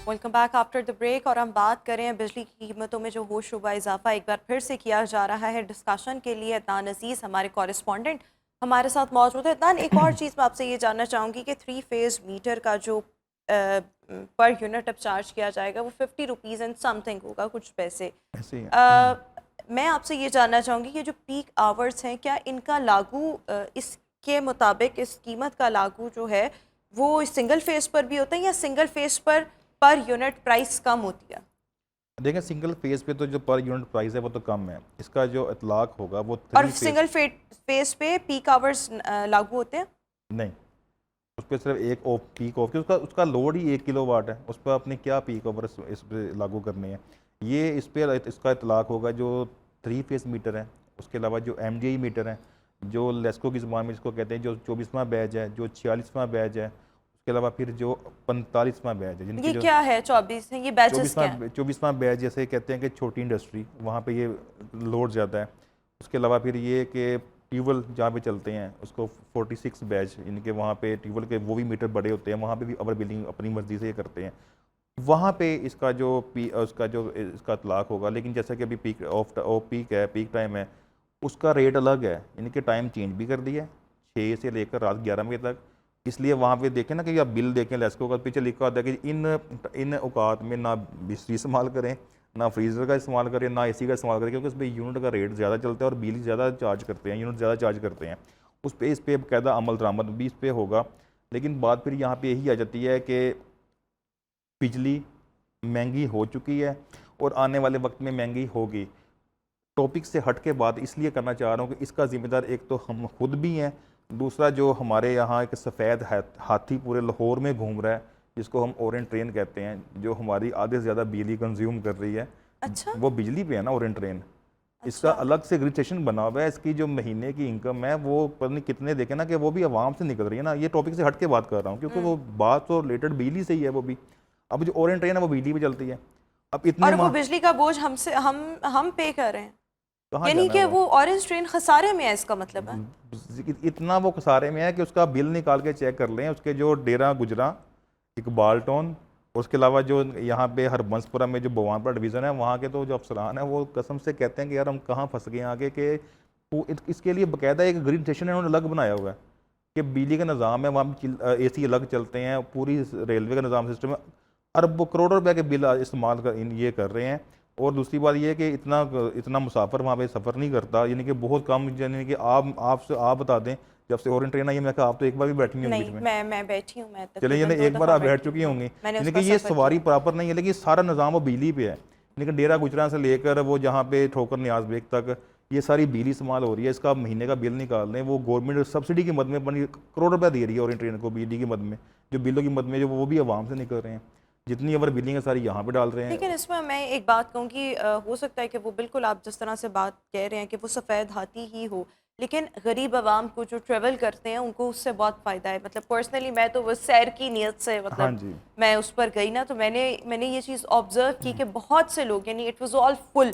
Welcome back after the break. اور ہم بات کریں بجلی کی قیمتوں میں جو ہو شبہ اضافہ ایک بار پھر سے کیا جا رہا ہے. ڈسکشن کے لیے عدنان عزیز ہمارے کورسپونڈنٹ ہمارے ساتھ موجود ہے. عدنان, ایک اور چیز میں آپ سے یہ جاننا چاہوں گی کہ 3 فیز میٹر کا جو پر یونٹ اب چارج کیا جائے گا وہ 50 روپیز اینڈ سم تھنگ ہوگا, کچھ پیسے. میں آپ سے یہ جاننا چاہوں گی کہ جو پیک آورز ہیں کیا ان کا لاگو اس کے مطابق اس قیمت کا لاگو جو ہے وہ سنگل فیز پر بھی ہوتا ہے یا سنگل فیز پر یونٹ پرائس کم ہوتی ہے؟ دیکھیں سنگل فیز پہ تو جو پر یونٹ پرائز ہے وہ تو کم ہے. اس کا جو اطلاق ہوگا وہ اور سنگل فیز پہ پیک آورز لاگو ہوتے ہیں؟ نہیں, اس پہ صرف ایک پیک آف اس کا لوڈ ہی 1 کلو واٹ ہے. اس پہ اپنے کیا پیک آور اس پہ لاگو کرنے ہیں. یہ اس پہ اس کا اطلاق ہوگا جو 3 فیز میٹر ہے. اس کے علاوہ جو ایم ڈی آئی میٹر ہے جو لیسکو کی زبان میں جس کو کہتے ہیں جو 24واں بیچ ہے, جو 46واں بیچ ہے, اس کے علاوہ پھر جو 45واں بیچ ہے. یہ کیا ہے 24 ہے؟ یہ بیچز کیا ہیں؟ 24واں بیچ جیسے کہتے ہیں کہ چھوٹی انڈسٹری, وہاں پہ یہ لوڈ زیادہ ہے. اس کے علاوہ پھر یہ کہ ٹیوبل جہاں پہ چلتے ہیں اس کو 46 بیچ, یعنی کہ وہاں پہ ٹیوبل کے وہ بھی میٹر بڑے ہوتے ہیں, وہاں پہ بھی اوور بلنگ اپنی مرضی سے یہ کرتے ہیں. وہاں پہ اس کا جو اطلاق ہوگا. لیکن جیسا کہ ابھی پیک ہے, پیک ٹائم ہے, اس کا ریٹ الگ ہے, یعنی کہ ٹائم چینج بھی کر دیا ہے 6 سے لے کر رات 11 بجے تک. اس لیے وہاں پہ دیکھیں نا کہ آپ بل دیکھیں لیسکو کا, پیچھے لکھا ہوتا ہے کہ ان اوقات میں نہ بجلی استعمال کریں, نہ فریزر کا استعمال کریں, نہ اے سی کا استعمال کریں, کیونکہ اس پہ یونٹ کا ریٹ زیادہ چلتا ہے اور بل زیادہ چارج کرتے ہیں, یونٹ زیادہ چارج کرتے ہیں. اس پہ باقاعدہ عمل درآمد بھی اس پہ ہوگا. لیکن بات پھر یہاں پہ یہی آ جاتی ہے کہ بجلی مہنگی ہو چکی ہے اور آنے والے وقت میں مہنگی ہوگی. ٹاپک سے ہٹ کے بات اس لیے کرنا چاہ رہا ہوں کہ اس کا ذمہ دار ایک تو ہم خود بھی ہیں, دوسرا جو ہمارے یہاں ایک سفید ہاتھی پورے لاہور میں گھوم رہا ہے جس کو ہم اورینٹ ٹرین کہتے ہیں, جو ہماری آدھے سے زیادہ بجلی کنزیوم کر رہی ہے. اچھا, وہ بجلی پہ ہے نا اورینٹ ٹرین. اس کا الگ سے رجسٹریشن بنا ہوا ہے. اس کی جو مہینے کی انکم ہے وہ پتہ نہیں کتنے دیکھیں نا کہ وہ بھی عوام سے نکل رہی ہے نا. یہ ٹاپک سے ہٹ کے بات کر رہا ہوں کیونکہ وہ بات تو ریلیٹڈ بجلی سے ہی ہے. وہ بھی اب جو اورینٹ ٹرین ہے وہ بجلی پہ چلتی ہے. اب اتنے اور وہ بجلی کا بوجھ ہم پے کر رہے ہیں, یعنی کہ جانا وہ اورنج ٹرین خسارے میں ہے, اس کا مطلب ہے اتنا وہ خسارے میں ہے کہ اس کا بل نکال کے چیک کر لیں. اس کے جو ڈیرہ گجرا, اقبال ٹون, اس کے علاوہ جو یہاں پہ ہربنس پورہ میں جو بوانپورہ ڈویژن ہے وہاں کے تو جو افسران ہیں وہ قسم سے کہتے ہیں کہ یار ہم کہاں پھنس گئے آگے, کہ اس کے لیے باقاعدہ ایک گرین اسٹیشن انہوں نے الگ بنایا ہوا ہے کہ بجلی کا نظام ہے, وہاں اے سی الگ چلتے ہیں, پوری ریلوے کا نظام سسٹم ہے. اربوں کروڑوں روپے کے بل استعمال یہ کر رہے ہیں. اور دوسری بات یہ ہے کہ اتنا مسافر وہاں پہ سفر نہیں کرتا, یعنی کہ بہت کم. یعنی کہ آپ بتا دیں جب سے اورینٹ ٹرین آئی ہے, میں کہا آپ تو ایک بار بھی بیٹھی نہیں ہوں. نہیں, میں بیٹھی ہوں. میں چلیں یعنی ایک بار آپ بیٹھ چکی ہوں گی, یعنی کہ یہ سواری پراپر نہیں ہے, لیکن سارا نظام وہ بجلی پہ ہے. یعنی کہ ڈیرہ گجرا سے لے کر وہ جہاں پہ ٹھوکر نیاز بیگ تک یہ ساری بجلی استعمال ہو رہی ہے. اس کا مہینے کا بل نکال لیں, وہ گورنمنٹ سبسڈی کی مد میں کروڑ روپے دے رہی ہے اورینٹ ٹرین کو بجلی کی مد میں. جو بلوں کی مد میں جو وہ بھی عوام سے نکل رہے ہیں, جتنی اوور بلنگ ہے ساری یہاں پہ ڈال رہے ہیں. لیکن اس میں میں ایک بات کہوں کہ ہو سکتا ہے کہ وہ بالکل آپ جس طرح سے بات کہہ رہے ہیں کہ وہ سفید ہاتھی ہی ہو, لیکن غریب عوام کو جو ٹریول کرتے ہیں ان کو اس سے بہت فائدہ ہے. مطلب پرسنلی میں تو وہ سیر کی نیت سے مطلب میں اس پر گئی نا, تو میں نے یہ چیز آبزرو کی کہ بہت سے لوگ, یعنی اٹ واز آل فل,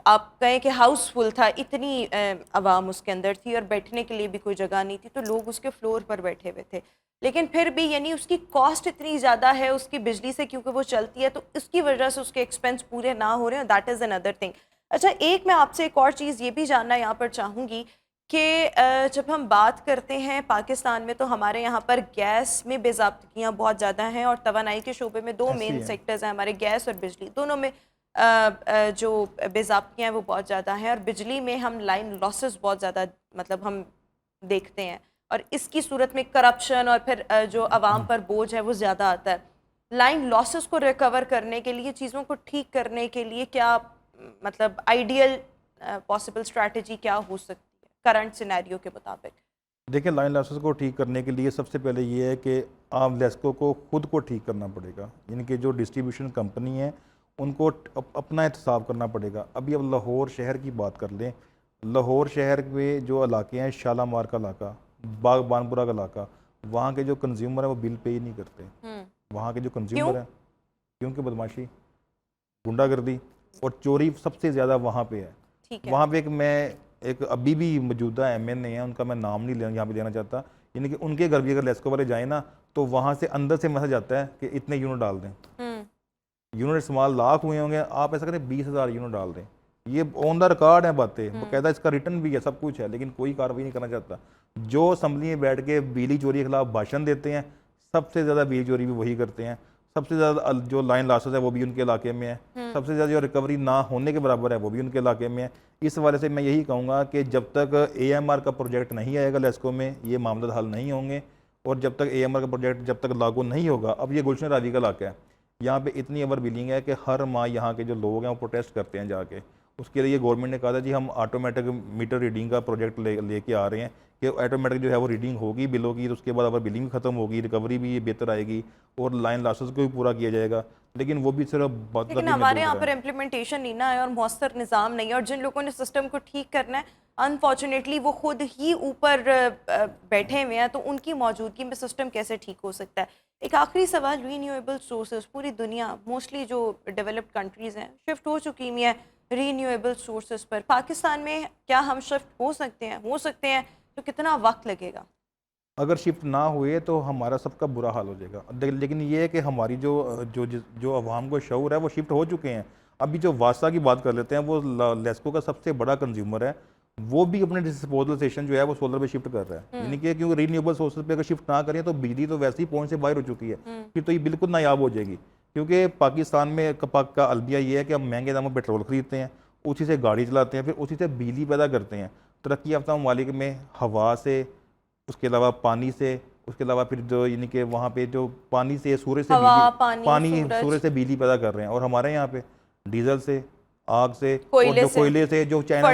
آپ کہیں کہ ہاؤس فل تھا, اتنی عوام اس کے اندر تھی اور بیٹھنے کے لیے بھی کوئی جگہ نہیں تھی, تو لوگ اس کے فلور پر بیٹھے ہوئے تھے. لیکن پھر بھی یعنی اس کی کاسٹ اتنی زیادہ ہے اس کی بجلی سے, کیونکہ وہ چلتی ہے, تو اس کی وجہ سے اس کے ایکسپینس پورے نہ ہو رہے ہیں. That is another thing. اچھا, ایک میں آپ سے ایک اور چیز یہ بھی جاننا یہاں پر چاہوں گی کہ جب ہم بات کرتے ہیں پاکستان میں, تو ہمارے یہاں پر گیس میں بے ضابطگیاں بہت زیادہ ہیں, اور توانائی کے شعبے میں 2 مین سیکٹرز ہیں ہمارے, گیس اور بجلی. دونوں میں جو بے ضابطگیاں ہیں وہ بہت زیادہ ہیں, اور بجلی میں ہم لائن لاسز بہت زیادہ مطلب ہم دیکھتے ہیں, اور اس کی صورت میں کرپشن اور پھر جو عوام پر بوجھ ہے وہ زیادہ آتا ہے. لائن لاسز کو ریکور کرنے کے لیے, چیزوں کو ٹھیک کرنے کے لیے کیا مطلب آئیڈیل پاسبل اسٹریٹجی کیا ہو سکتی ہے کرنٹ سینیریو کے مطابق؟ دیکھیں لائن لاسز کو ٹھیک کرنے کے لیے سب سے پہلے یہ ہے کہ آپ لیسکو کو خود کو ٹھیک کرنا پڑے گا. یعنی کہ جو ڈسٹریبیوشن کمپنی ہے ان کو اپنا احتساب کرنا پڑے گا. ابھی اب لاہور شہر کی بات کر لیں, لاہور شہر میں جو علاقے ہیں, شالامار کا علاقہ, باغبان پورہ کا علاقہ, وہاں کے جو کنزیومر ہیں وہ بل پے ہی نہیں کرتے. وہاں کے جو کنزیومر ہیں, کیونکہ بدماشی, گنڈا گردی اور چوری سب سے زیادہ وہاں پہ ہے. وہاں پہ ایک ابھی بھی موجودہ ایم این اے ہیں, ان کا میں نام نہیں یہاں پہ دینا چاہتا, یعنی کہ ان کے گھر بھی اگر لیسکو والے جائیں نا تو وہاں سے اندر سے میسج آتا ہے کہ اتنے یونٹ ڈال دیں. یونٹ استعمال لاکھ ہوئے ہوں گے, آپ ایسا کریں 20,000 یونٹ ڈال دیں. یہ آن دا ریکارڈ ہیں باتیں, باقاعدہ اس کا ریٹرن بھی ہے, سب کچھ ہے, لیکن کوئی کارروائی نہیں کرنا چاہتا. جو اسمبلی میں بیٹھ کے بجلی چوری کے خلاف بھاشن دیتے ہیں, سب سے زیادہ بجلی چوری بھی وہی کرتے ہیں. سب سے زیادہ جو لائن لاسز ہے وہ بھی ان کے علاقے میں ہے. سب سے زیادہ جو ریکوری نہ ہونے کے برابر ہے وہ بھی ان کے علاقے میں ہے. اس حوالے سے میں یہی کہوں گا کہ جب تک اے ایم آر کا پروجیکٹ نہیں آئے گا لیسکو میں, یہ معاملات حل نہیں ہوں گے. اور جب تک اے ایم آر کا پروجیکٹ جب تک لاگو نہیں ہوگا, اب یہ گلشن راضی کا علاقہ ہے, یہاں پہ اتنی اوور بلنگ ہے کہ ہر ماہ یہاں کے جو لوگ ہیں وہ پروٹیسٹ کرتے ہیں جا کے. اس کے لیے گورنمنٹ نے کہا تھا جی ہم آٹومیٹک میٹر ریڈنگ کا پروجیکٹ لے کے آ رہے ہیں کہ آٹومیٹک جو ہے وہ ریڈنگ ہوگی بلوں کی, تو اس کے بعد اوور بلنگ بھی ختم ہوگی, ریکوری بھی بہتر آئے گی, اور لائن لاسز کو بھی پورا کیا جائے گا. لیکن وہ بھی صرف بات, لیکن ہمارے یہاں پر امپلیمنٹیشن نہیں نا ہے اور مؤثر نظام نہیں ہے, اور جن لوگوں نے سسٹم کو ٹھیک کرنا ہے انفارچونیٹلی وہ خود ہی اوپر بیٹھے ہوئے ہیں, تو ان کی موجودگی میں سسٹم کیسے ٹھیک ہو سکتا ہے. ایک آخری سوال, رینیویبل سورسز پوری دنیا موسٹلی جو ڈیولپڈ کنٹریز ہیں شفٹ ہو چکی ہوئی ہیں رینیویبل سورسز پر. پاکستان میں کیا ہم شفٹ ہو سکتے ہیں تو کتنا وقت لگے گا؟ اگر شفٹ نہ ہوئے تو ہمارا سب کا برا حال ہو جائے گا. لیکن یہ ہے کہ ہماری جو عوام کو شعور ہے وہ شفٹ ہو چکے ہیں. ابھی جو واسطہ کی بات کر لیتے ہیں, وہ لیسکو کا سب سے بڑا کنزیومر ہے, وہ بھی اپنے ڈسپوزل اسٹیشن جو ہے وہ سولر پہ شفٹ کر رہا ہے. یعنی کہ کیونکہ رینیویبل سورسز پہ اگر شفٹ نہ کریں تو بجلی تو ویسے ہی پوائنٹ سے باہر ہو چکی ہے, پھر تو یہ بالکل نایاب ہو جائے گی. کیونکہ پاکستان میں کا البیہ یہ ہے کہ ہم مہنگے داموں پیٹرول خریدتے ہیں, اسی سے گاڑی چلاتے ہیں, پھر اسی سے بجلی پیدا کرتے ہیں. ترقی یافتہ ممالک میں ہوا سے, اس کے علاوہ پانی سے, اس کے علاوہ پھر جو یعنی کہ وہاں پہ جو پانی سے سورج سے پانی سورج سے بجلی پیدا کر رہے ہیں, اور ہمارے یہاں پہ ڈیزل سے, آگ سے, اور جو کوئلے سے, جو چائنا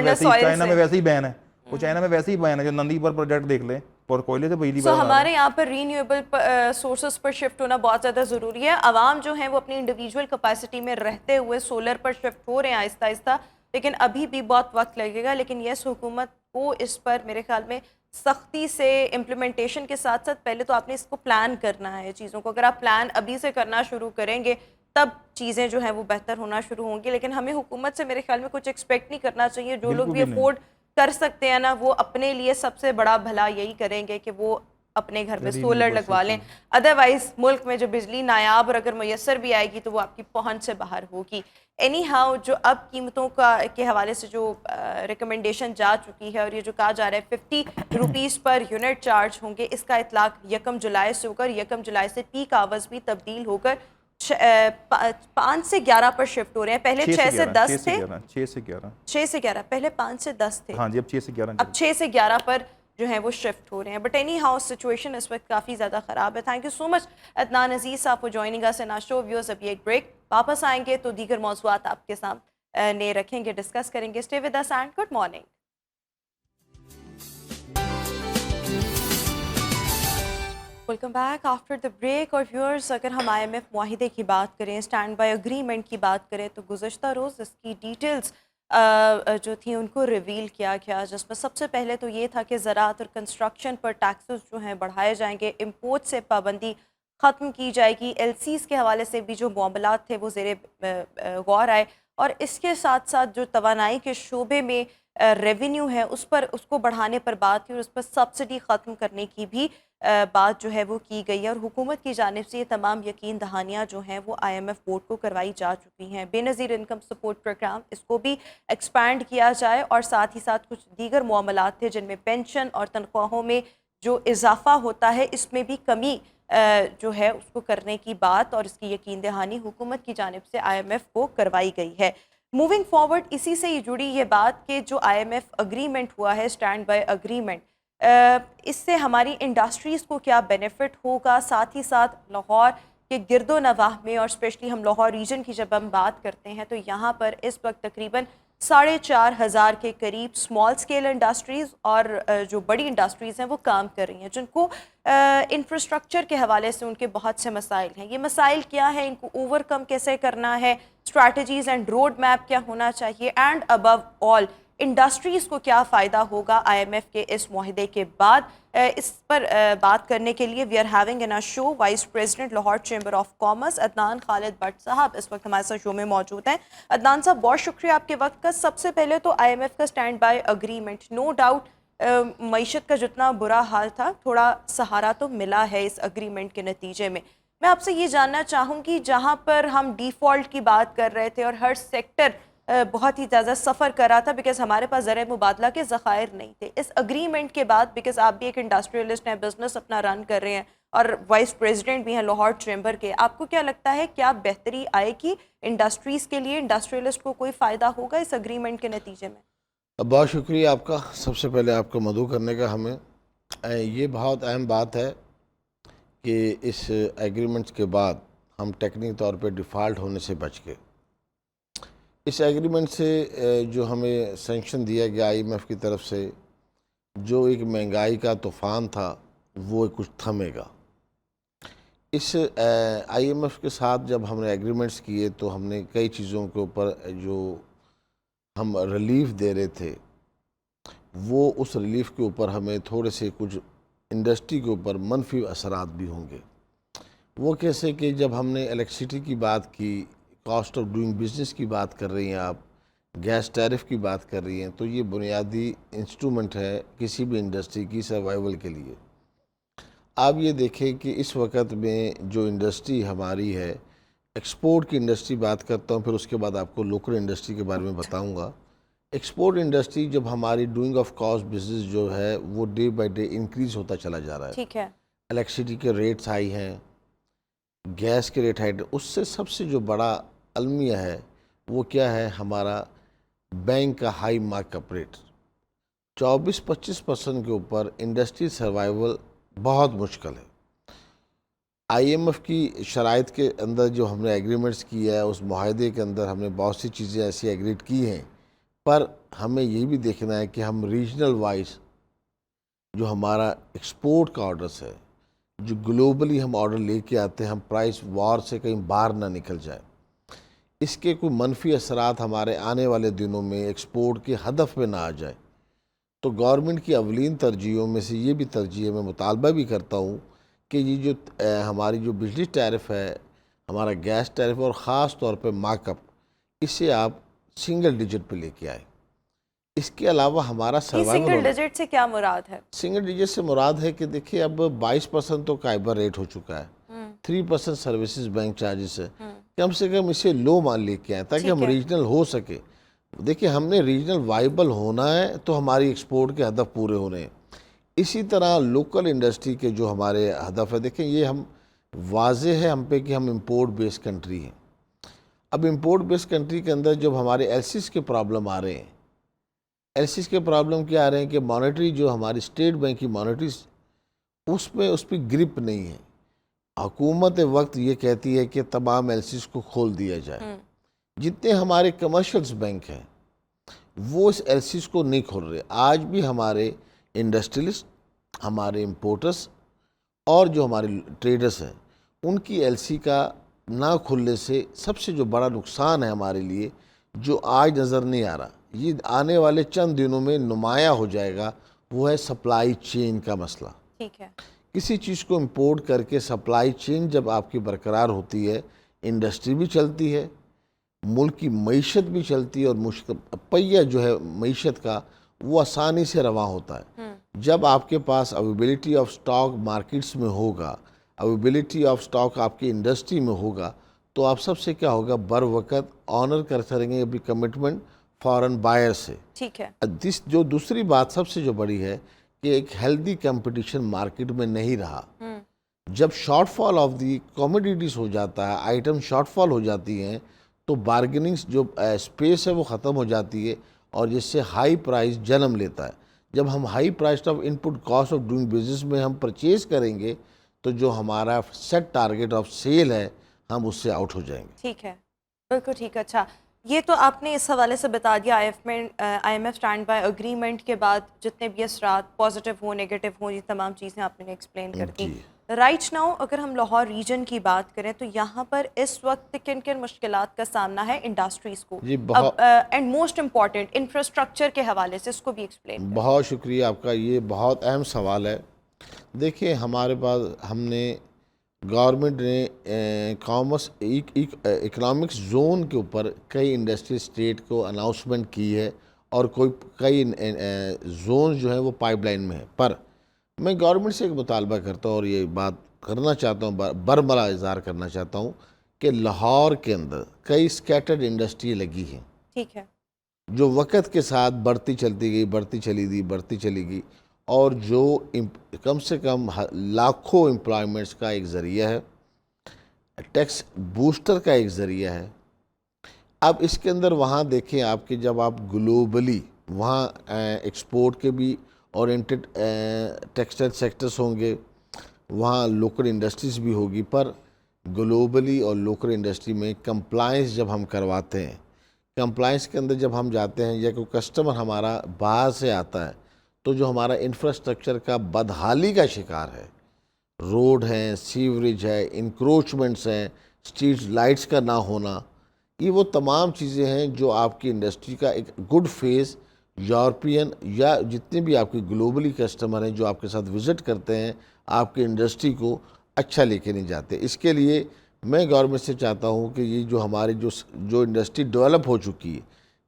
میں ویسے ہی بین ہے, وہ چائنا میں ویسے ہی بین ہے, جو نندی پر پروجیکٹ دیکھ لیں, اور کوئلے سے بجلی پیدا. ہمارے یہاں پر رینیویبل سورسز پر شفٹ ہونا بہت زیادہ ضروری ہے. عوام جو ہیں وہ اپنی انڈیویجول کیپیسٹی میں رہتے ہوئے سولر پر شفٹ ہو رہے ہیں آہستہ آہستہ, لیکن ابھی بھی بہت وقت لگے گا. لیکن یس, حکومت کو اس پر میرے خیال میں سختی سے امپلیمنٹیشن کے ساتھ ساتھ پہلے تو آپ نے اس کو پلان کرنا ہے چیزوں کو. اگر آپ پلان ابھی سے کرنا شروع کریں گے تب چیزیں جو ہیں وہ بہتر ہونا شروع ہوں گی. لیکن ہمیں حکومت سے میرے خیال میں کچھ ایکسپیکٹ نہیں کرنا چاہیے. جو لوگ بھی افورڈ کر سکتے ہیں نا, وہ اپنے لیے سب سے بڑا بھلا یہی کریں گے کہ وہ اپنے گھر میں سولر لگوا لیں. ادروائز ملک میں جو بجلی نایاب اور اگر میسر بھی آئے گی تو وہ آپ کی پہنچ سے باہر ہوگی. اینی ہاؤ, جو اب قیمتوں کے حوالے سے جو ریکمنڈیشن جا چکی ہے, اور یہ جو کہا جا رہا ہے 50 روپیز پر یونٹ چارج ہوں گے, اس کا اطلاق 1 جولائی سے ہو کر 1 جولائی سے پیک آورز بھی تبدیل ہو کر 5 سے 11 پر شفٹ ہو رہے ہیں. پہلے 6 سے 10 تھے, 6 سے 11 پہلے 5 سے 10 تھے, ہاں جی, اب 6 سے 11, اب 6 سے 11 پر جو ہیں وہ شفٹ ہو رہے ہیں. بٹ اینی ہاؤ سچویشن اس وقت کافی زیادہ خراب ہے. Thank you so much Adnan Aziz sahab for joining اس ان آور شو. ویورز, ابھی ایک بریک, واپس آئیں گے تو دیگر موضوعات آپ کے سامنے رکھیں گے, ڈسکس کریں گے. Stay with us and good morning. Welcome back after the break. اور ویورز, اگر ہم آئی ایم ایف معاہدے کی بات کریں, اسٹینڈ بائی اگریمنٹ کی بات کریں, تو گزشتہ روز اس کی ڈیٹیلز جو تھیں ان کو ریویل کیا گیا, جس میں سب سے پہلے تو یہ تھا کہ زراعت اور کنسٹرکشن پر ٹیکسز جو ہیں بڑھائے جائیں گے, امپورٹ سے پابندی ختم کی جائے گی, ایل سیز کے حوالے سے بھی جو معاملات تھے وہ زیر غور آئے, اور اس کے ساتھ ساتھ جو توانائی کے شعبے میں ریونیو ہے اس کو بڑھانے پر بات کی, اور اس پر سبسڈی ختم کرنے کی بھی بات جو ہے وہ کی گئی ہے. اور حکومت کی جانب سے یہ تمام یقین دہانیاں جو ہیں وہ آئی ایم ایف بورڈ کو کروائی جا چکی ہیں. بے نظیر انکم سپورٹ پروگرام, اس کو بھی ایکسپینڈ کیا جائے, اور ساتھ ہی ساتھ کچھ دیگر معاملات تھے جن میں پینشن اور تنخواہوں میں جو اضافہ ہوتا ہے اس میں بھی کمی جو ہے اس کو کرنے کی بات, اور اس کی یقین دہانی حکومت کی جانب سے آئی ایم ایف کو کروائی گئی ہے. موونگ فارورڈ, اسی سے ہی جڑی یہ بات کہ جو آئی ایم ایف اگریمنٹ ہوا ہے, اسٹینڈ بائی اگریمنٹ, اس سے ہماری انڈسٹریز کو کیا بینیفٹ ہوگا, ساتھ ہی ساتھ لاہور کے گرد و نواح میں, اور اسپیشلی ہم لاہور ریجن کی جب ہم بات کرتے ہیں تو یہاں پر اس وقت تقریباً 4,500 کے قریب اسمال اسکیل انڈسٹریز اور جو بڑی انڈسٹریز ہیں وہ کام کر رہی ہیں, جن کو انفراسٹرکچر کے حوالے سے ان کے بہت سے مسائل ہیں. یہ مسائل کیا ہیں, ان کو اوور کم کیسے کرنا ہے, اسٹریٹجیز اینڈ روڈ میپ کیا ہونا چاہیے, اینڈ ابو آل انڈسٹریز کو کیا فائدہ ہوگا آئی ایم ایف کے اس معاہدے کے بعد. اس پر بات کرنے کے لیے we are having in show vice president Lahore chamber of commerce Adnan Khalid Butt صاحب اس وقت ہمارے ساتھ شو میں موجود ہیں. عدنان صاحب, بہت شکریہ آپ کے وقت کا. سب سے پہلے تو آئی ایم ایف کا stand by agreement, no doubt معیشت کا جتنا برا حال تھا تھوڑا سہارا تو ملا ہے اس اگریمنٹ کے نتیجے میں, میں آپ سے یہ جاننا چاہوں گی جہاں پر ہم ڈیفالٹ کی بات کر رہے تھے اور ہر سیکٹر بہت ہی زیادہ سفر کر رہا تھا بیکاز ہمارے پاس زرعِ مبادلہ کے ذخائر نہیں تھے، اس اگریمنٹ کے بعد بیکاز آپ بھی ایک انڈسٹریلسٹ ہیں، بزنس اپنا رن کر رہے ہیں اور وائس پریزیڈنٹ بھی ہیں لاہور چیمبر کے، آپ کو کیا لگتا ہے کیا بہتری آئے گی انڈسٹریز کے لیے؟ انڈسٹریلسٹ کو کوئی فائدہ ہوگا اس اگریمنٹ کے نتیجے میں؟ بہت شکریہ آپ کا، سب سے پہلے آپ کو مدعو کرنے کا ہمیں یہ بہت اہم بات ہے کہ اس ایگریمنٹس کے بعد ہم ٹیکنیکل طور پہ ڈیفالٹ ہونے سے بچ گئے۔ اس ایگریمنٹ سے جو ہمیں سینکشن دیا گیا IMF کی طرف سے، جو ایک مہنگائی کا طوفان تھا وہ کچھ تھمے گا۔ اس IMF کے ساتھ جب ہم نے ایگریمنٹس کیے تو ہم نے کئی چیزوں کے اوپر جو ہم ریلیف دے رہے تھے وہ اس ریلیف کے اوپر ہمیں تھوڑے سے کچھ انڈسٹری کے اوپر منفی اثرات بھی ہوں گے۔ وہ کیسے کہ جب ہم نے الیکٹریسٹی کی بات کی، کاسٹ آف ڈوئنگ بزنس کی بات کر رہی ہیں آپ، گیس ٹیرف کی بات کر رہی ہیں، تو یہ بنیادی انسٹرومنٹ ہے کسی بھی انڈسٹری کی سروائیول کے لیے۔ آپ یہ دیکھیں کہ اس وقت میں جو انڈسٹری ہماری ہے، ایکسپورٹ کی انڈسٹری بات کرتا ہوں، پھر اس کے بعد آپ کو لوکل انڈسٹری کے بارے میں بتاؤں گا۔ ایکسپورٹ انڈسٹری جب ہماری ڈوئنگ آف کاسٹ بزنس جو ہے وہ ڈے بائی ڈے انکریز ہوتا چلا جا رہا ہے۔ ٹھیک ہے، الیکٹریسٹی کے ریٹس ہائی ہیں، گیس کے ریٹ ہائی، اس سے سب سے جو بڑا المیہ ہے وہ کیا ہے؟ ہمارا بینک کا ہائی مارک اپ ریٹ 24-25% کے اوپر انڈسٹری سروائیول بہت مشکل ہے۔ IMF کی شرائط کے اندر جو ہم نے ایگریمنٹس کی ہے، اس معاہدے کے اندر ہم نے بہت سی چیزیں ایسی ایگریڈ کی ہیں، پر ہمیں یہ بھی دیکھنا ہے کہ ہم ریجنل وائز جو ہمارا ایکسپورٹ کا آرڈرس ہے، جو گلوبلی ہم آرڈر لے کے آتے ہیں، ہم پرائس وار سے کہیں باہر نہ نکل جائیں، اس کے کوئی منفی اثرات ہمارے آنے والے دنوں میں ایکسپورٹ کے ہدف پہ نہ آ جائے۔ تو گورنمنٹ کی اولین ترجیحوں میں سے یہ بھی ترجیح ہے، میں مطالبہ بھی کرتا ہوں کہ یہ جو ہماری جو بجلی ٹیرف ہے، ہمارا گیس ٹیرف اور خاص طور پہ مارک اپ، اسے آپ سنگل ڈیجٹ پہ لے کے آئیں۔ اس کے علاوہ ہمارا یہ سروائیول سنگل ڈیجٹ سے کیا مراد ہے؟ سنگل ڈیجٹ سے مراد ہے کہ دیکھیے اب 22% تو کائبر ریٹ ہو چکا ہے، 3% سروسز بینک چارجز ہے، کم سے کم اسے لو مان لے کے آئیں تاکہ ہم ریجنل ہو سکے۔ دیکھیں ہم نے ریجنل وائبل ہونا ہے تو ہماری ایکسپورٹ کے ہدف پورے ہونے ہیں۔ اسی طرح لوکل انڈسٹری کے جو ہمارے ہدف ہے، دیکھیں یہ ہم واضح ہے ہم پہ کہ ہم امپورٹ بیس کنٹری ہیں۔ اب امپورٹ بیس کنٹری کے اندر جب ہمارے ایلسیز کے پرابلم آ رہے ہیں، ایلسیز کے پرابلم کیا آ رہے ہیں کہ مانیٹری جو ہماری اسٹیٹ بینک کی مانیٹریز اس پہ گرپ نہیں ہے۔ حکومت وقت یہ کہتی ہے کہ تمام ایلسیز کو کھول دیا جائے، جتنے ہمارے کمرشلز بینک ہیں وہ اس ایلسیز کو نہیں کھول رہے۔ آج بھی ہمارے انڈسٹریلسٹ، ہمارے امپورٹرز اور جو ہمارے ٹریڈرز ہیں، ان کی ایلسی کا نہ کھلنے سے سب سے جو بڑا نقصان ہے ہمارے لیے، جو آج نظر نہیں آ رہا، یہ آنے والے چند دنوں میں نمایاں ہو جائے گا، وہ ہے سپلائی چین کا مسئلہ۔ ٹھیک ہے، کسی چیز کو امپورٹ کر کے سپلائی چین جب آپ کی برقرار ہوتی ہے، انڈسٹری بھی چلتی ہے، ملک کی معیشت بھی چلتی ہے، اور پہیہ جو ہے معیشت کا وہ آسانی سے رواں ہوتا ہے۔ جب آپ کے پاس اویلیبلٹی آف سٹاک مارکیٹس میں ہوگا، اویلیبلٹی آف سٹاک آپ کی انڈسٹری میں ہوگا، تو آپ سب سے کیا ہوگا؟ بر وقت آنر کر سکیں گے اپنی کمٹمنٹ فارن بائر سے۔ ٹھیک ہے، جو دوسری بات سب سے جو بڑی ہے کہ ایک ہیلدی کمپٹیشن مارکیٹ میں نہیں رہا۔ جب شارٹ فال آف دی کوموڈیٹیز ہو جاتا ہے، آئٹم شارٹ فال ہو جاتی ہیں، تو بارگننگز جو اسپیس ہے وہ ختم ہو جاتی ہے، اور جس سے ہائی پرائز جنم لیتا ہے۔ جب ہم high price of input cost of doing business میں ہم پرچیز کریں گے تو جو ہمارا سیٹ ٹارگیٹ آف سیل ہے ہم اس سے آؤٹ ہو جائیں گے۔ ٹھیک ہے، بالکل ٹھیک ہے۔ اچھا، یہ تو آپ نے اس حوالے سے بتا دیا IMF اسٹینڈ بائی اگریمنٹ کے بعد جتنے بھی اثرات پازیٹیو ہوں نیگیٹو ہوں، یہ تمام چیزیں آپ نے ایکسپلین کر دی۔ رائٹ ناؤ اگر ہم لاہور ریجن کی بات کریں تو یہاں پر اس وقت کن کن مشکلات کا سامنا ہے انڈسٹریز کو، اینڈ موسٹ امپورٹنٹ انفراسٹرکچر کے حوالے سے اس کو بھی ایکسپلین کریں۔ بہت شکریہ آپ کا، یہ بہت اہم سوال ہے۔ دیکھیں ہمارے پاس ہم نے گورنمنٹ نے کامرس اکنامکس زون کے اوپر کئی انڈسٹری اسٹیٹ کو اناؤنسمنٹ کی ہے، اور کئی زونز جو ہیں وہ پائپ لائن میں ہیں، پر میں گورنمنٹ سے ایک مطالبہ کرتا ہوں، اور یہ بات کرنا چاہتا ہوں، برملا اظہار کرنا چاہتا ہوں کہ لاہور کے اندر کئی سکیٹرڈ انڈسٹری لگی ہیں ٹھیک ہے. جو وقت کے ساتھ بڑھتی چلتی گئی، بڑھتی چلی گئی، اور جو کم سے کم لاکھوں امپلائمنٹس کا ایک ذریعہ ہے، ٹیکس بوسٹر کا ایک ذریعہ ہے. اب اس کے اندر وہاں دیکھیں آپ کہ جب آپ گلوبلی وہاں ایکسپورٹ کے بھی اورینٹڈ ٹیکسٹائل سیکٹرز ہوں گے، وہاں لوکل انڈسٹریز بھی ہوگی، پر گلوبلی اور لوکل انڈسٹری میں کمپلائنس جب ہم کرواتے ہیں، کمپلائنس کے اندر جب ہم جاتے ہیں یا کوئی کسٹمر ہمارا باہر سے آتا ہے، تو جو ہمارا انفراسٹرکچر کا بدحالی کا شکار ہے، روڈ ہیں، سیوریج ہے، انکروچمنٹس ہیں، اسٹریٹ لائٹس کا نہ ہونا، یہ وہ تمام چیزیں ہیں جو آپ کی انڈسٹری کا ایک گڈ فیس یورپین یا جتنے بھی آپ کے گلوبلی کسٹمر ہیں جو آپ کے ساتھ وزٹ کرتے ہیں، آپ کی انڈسٹری کو اچھا لے کے نہیں جاتے. اس کے لیے میں گورنمنٹ سے چاہتا ہوں کہ یہ جو ہماری جو انڈسٹری ڈیولپ ہو چکی ہے،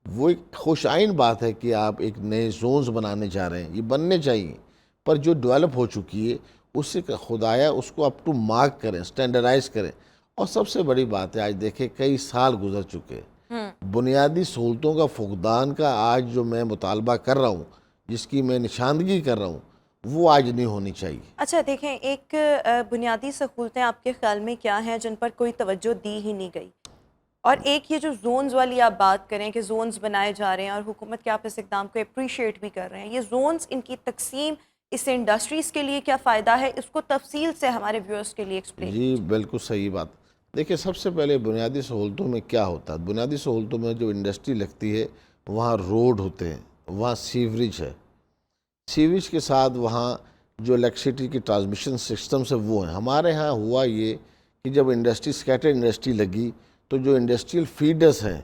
وہ ایک خوش آئین بات ہے کہ آپ ایک نئے زونز بنانے جا رہے ہیں، یہ بننے چاہیے، پر جو ڈیولپ ہو چکی ہے اس سے خدایا اس کو اپ ٹو مارک کریں، سٹینڈرڈائز کریں. اور سب سے بڑی بات ہے، آج دیکھیں کئی سال گزر چکے، بنیادی سہولتوں کا فقدان کا آج جو میں مطالبہ کر رہا ہوں، جس کی میں نشاندہی کر رہا ہوں، وہ آج نہیں ہونی چاہیے. اچھا دیکھیں، ایک بنیادی سہولتیں آپ کے خیال میں کیا ہیں جن پر کوئی توجہ دی ہی نہیں گئی؟ اور ایک یہ جو زونز والی آپ بات کریں کہ زونز بنائے جا رہے ہیں اور حکومت کے آپ اس اقدام کو اپریشیٹ بھی کر رہے ہیں، یہ زونز، ان کی تقسیم اس سے انڈسٹریز کے لیے کیا فائدہ ہے، اس کو تفصیل سے ہمارے ویورز کے لیے ایکسپلین. جی بالکل صحیح بات. دیکھیں سب سے پہلے بنیادی سہولتوں میں کیا ہوتا ہے، بنیادی سہولتوں میں جو انڈسٹری لگتی ہے وہاں روڈ ہوتے ہیں، وہاں سیوریج ہے، سیوریج کے ساتھ وہاں جو الیکٹریسٹی کی ٹرانسمیشن سسٹمز ہے وہ ہیں. ہمارے ہاں ہوا یہ کہ جب انڈسٹری سکیٹر انڈسٹری لگی تو جو انڈسٹریل فیڈرز ہیں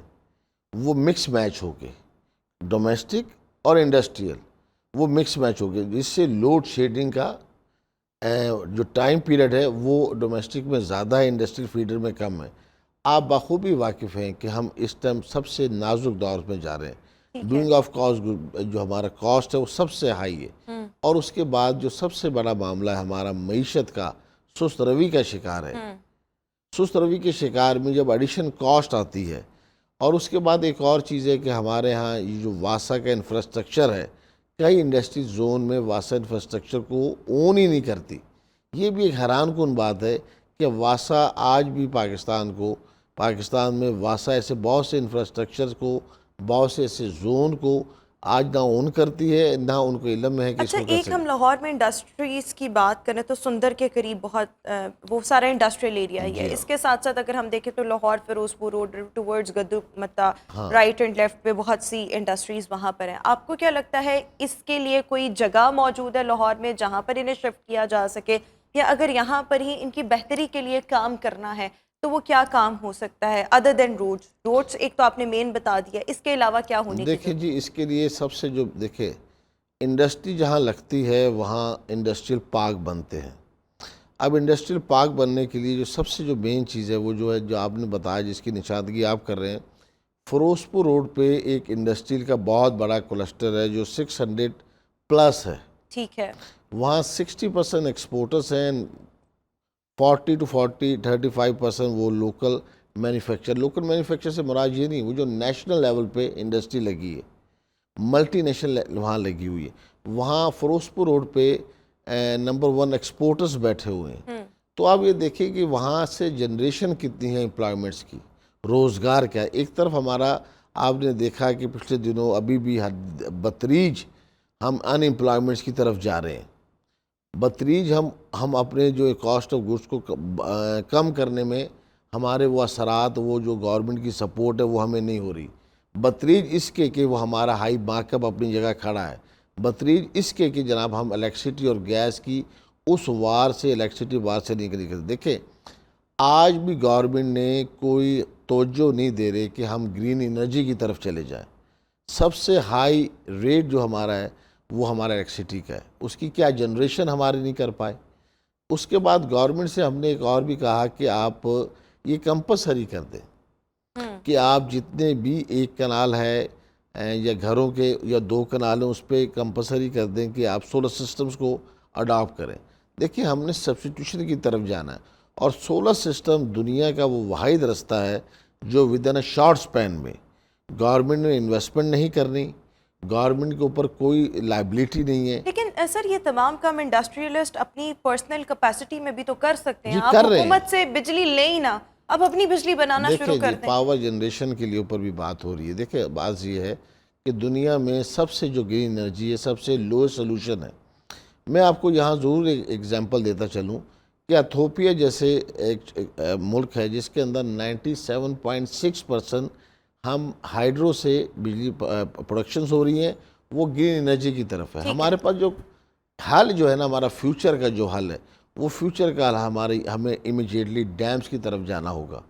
وہ مکس میچ ہو گئے، ڈومیسٹک اور انڈسٹریل وہ مکس میچ ہو گئے، جس سے لوڈ شیڈنگ کا جو ٹائم پیریڈ ہے وہ ڈومیسٹک میں زیادہ ہے، انڈسٹریل فیڈر میں کم ہے. آپ بخوبی واقف ہیں کہ ہم اس ٹائم سب سے نازک دور میں جا رہے ہیں. ڈوئنگ آف کاسٹ جو ہمارا کاسٹ ہے وہ سب سے ہائی ہے، اور اس کے بعد جو سب سے بڑا معاملہ ہے ہمارا معیشت کا سست روی کا شکار ہے. سست روی کے شکار میں جب ایڈیشن کاسٹ آتی ہے، اور اس کے بعد ایک اور چیز ہے کہ ہمارے ہاں یہ جو واسا کا انفراسٹرکچر ہے، کئی انڈسٹری زون میں واسا انفراسٹرکچر کو اون ہی نہیں کرتی. یہ بھی ایک حیران کن بات ہے کہ واسا آج بھی پاکستان میں واسا ایسے بہت سے انفراسٹرکچر کو، بہت سے ایسے زون کو آج نہ اون کرتی ہے، نہ ان کو علم ہے کہ اس اچھا، کو کیسے. ایک ہم لاہور میں انڈسٹریز کی بات کریں تو سندر کے قریب بہت وہ سارا انڈسٹریل ایریا ہی ہے. اس کے ساتھ ساتھ اگر ہم دیکھیں تو لاہور فیروز پور روڈ ٹورڈز گدو متا، رائٹ اینڈ لیفٹ پہ بہت سی انڈسٹریز وہاں پر ہیں. آپ کو کیا لگتا ہے اس کے لیے کوئی جگہ موجود ہے لاہور میں جہاں پر انہیں شفٹ کیا جا سکے، یا اگر یہاں پر ہی ان کی بہتری کے لیے کام کرنا ہے تو وہ کیا کام ہو سکتا ہے ادر دین روڈز ایک تو آپ نے مین بتا دیا، اس کے علاوہ کیا ہونے کی دیکھیں جی اس کے لیے سب سے جو دیکھیں انڈسٹری جہاں لگتی ہے وہاں انڈسٹریل پارک بنتے ہیں. اب انڈسٹریل پارک بننے کے لیے جو سب سے جو مین چیز ہے وہ جو ہے جو آپ نے بتایا، جس کی نشاندہی آپ کر رہے ہیں، فیروزپور روڈ پہ ایک انڈسٹریل کا بہت بڑا کلسٹر ہے جو 600 پلس ہے. ٹھیک ہے. وہاں 60% ایکسپورٹرز ہیں، 35% وہ لوکل مینوفیکچر سے مراد یہ نہیں، وہ جو نیشنل لیول پہ انڈسٹری لگی ہے، ملٹی نیشنل وہاں لگی ہوئی ہے. وہاں فیروزپور روڈ پہ نمبر 1 ایکسپورٹرز بیٹھے ہوئے ہیں. تو آپ یہ دیکھیں کہ وہاں سے جنریشن کتنی ہے امپلائمنٹس کی، روزگار کیا ہے. ایک طرف ہمارا آپ نے دیکھا کہ پچھلے دنوں ابھی بھی بتدریج ہم ان امپلائمنٹس کی طرف جا رہے ہیں. بتدریج ہم اپنے جو کاسٹ آف گڈس کو کم کرنے میں ہمارے وہ اثرات، وہ جو گورنمنٹ کی سپورٹ ہے وہ ہمیں نہیں ہو رہی. بتدریج اس کے کہ وہ ہمارا ہائی مارک اپ اپنی جگہ کھڑا ہے. بتدریج اس کے کہ جناب ہم الیکٹریسٹی اور گیس کی اس الیکٹریسٹی وار سے نہیں کرتے. دیکھیں آج بھی گورنمنٹ نے کوئی توجہ نہیں دے رہے کہ ہم گرین انرجی کی طرف چلے جائیں. سب سے ہائی ریٹ جو ہمارا ہے وہ ہمارا الیکٹریسٹی کا ہے، اس کی کیا جنریشن ہماری نہیں کر پائے. اس کے بعد گورنمنٹ سے ہم نے ایک اور بھی کہا کہ آپ یہ کمپلسری کر دیں کہ آپ جتنے بھی ایک کنال ہے یا گھروں کے یا 2 کنال ہیں اس پہ کمپلسری کر دیں کہ آپ سولر سسٹمز کو اڈاپٹ کریں. دیکھیں ہم نے سبسٹیٹیوشن کی طرف جانا ہے، اور سولر سسٹم دنیا کا وہ واحد رستہ ہے جو ود ان اے شارٹ سپین میں گورنمنٹ نے انویسٹمنٹ نہیں کرنی، گورنمنٹ کے اوپر کوئی لائبلٹی نہیں ہے. لیکن سر یہ تمام کام انڈسٹریلسٹ اپنی پرسنل کیپیسٹی میں بھی تو کر سکتے ہیں. جی آپ کر رہے ہیں. حکومت سے بجلی لیں ہی نہ، اب اپنی بجلی بنانا شروع دیکھیں کر جی دیں. پاور جنریشن کے لیے اوپر بھی بات ہو رہی ہے. دیکھیں بات یہ ہے کہ دنیا میں سب سے جو گرین انرجی ہے، سب سے لو سولوشن ہے. میں آپ کو یہاں ضرور ایک ایگزامپل دیتا چلوں کہ ایتھوپیا جیسے ایک ملک ہے جس کے اندر 97.6% ہم ہائیڈرو سے بجلی پروڈکشنز ہو رہی ہیں، وہ گرین انرجی کی طرف ہے. ہمارے پاس جو حل جو ہے نا، ہمارا فیوچر کا جو حل ہے، وہ فیوچر کا حل ہمیں امیجیٹلی ڈیمز کی طرف جانا ہوگا.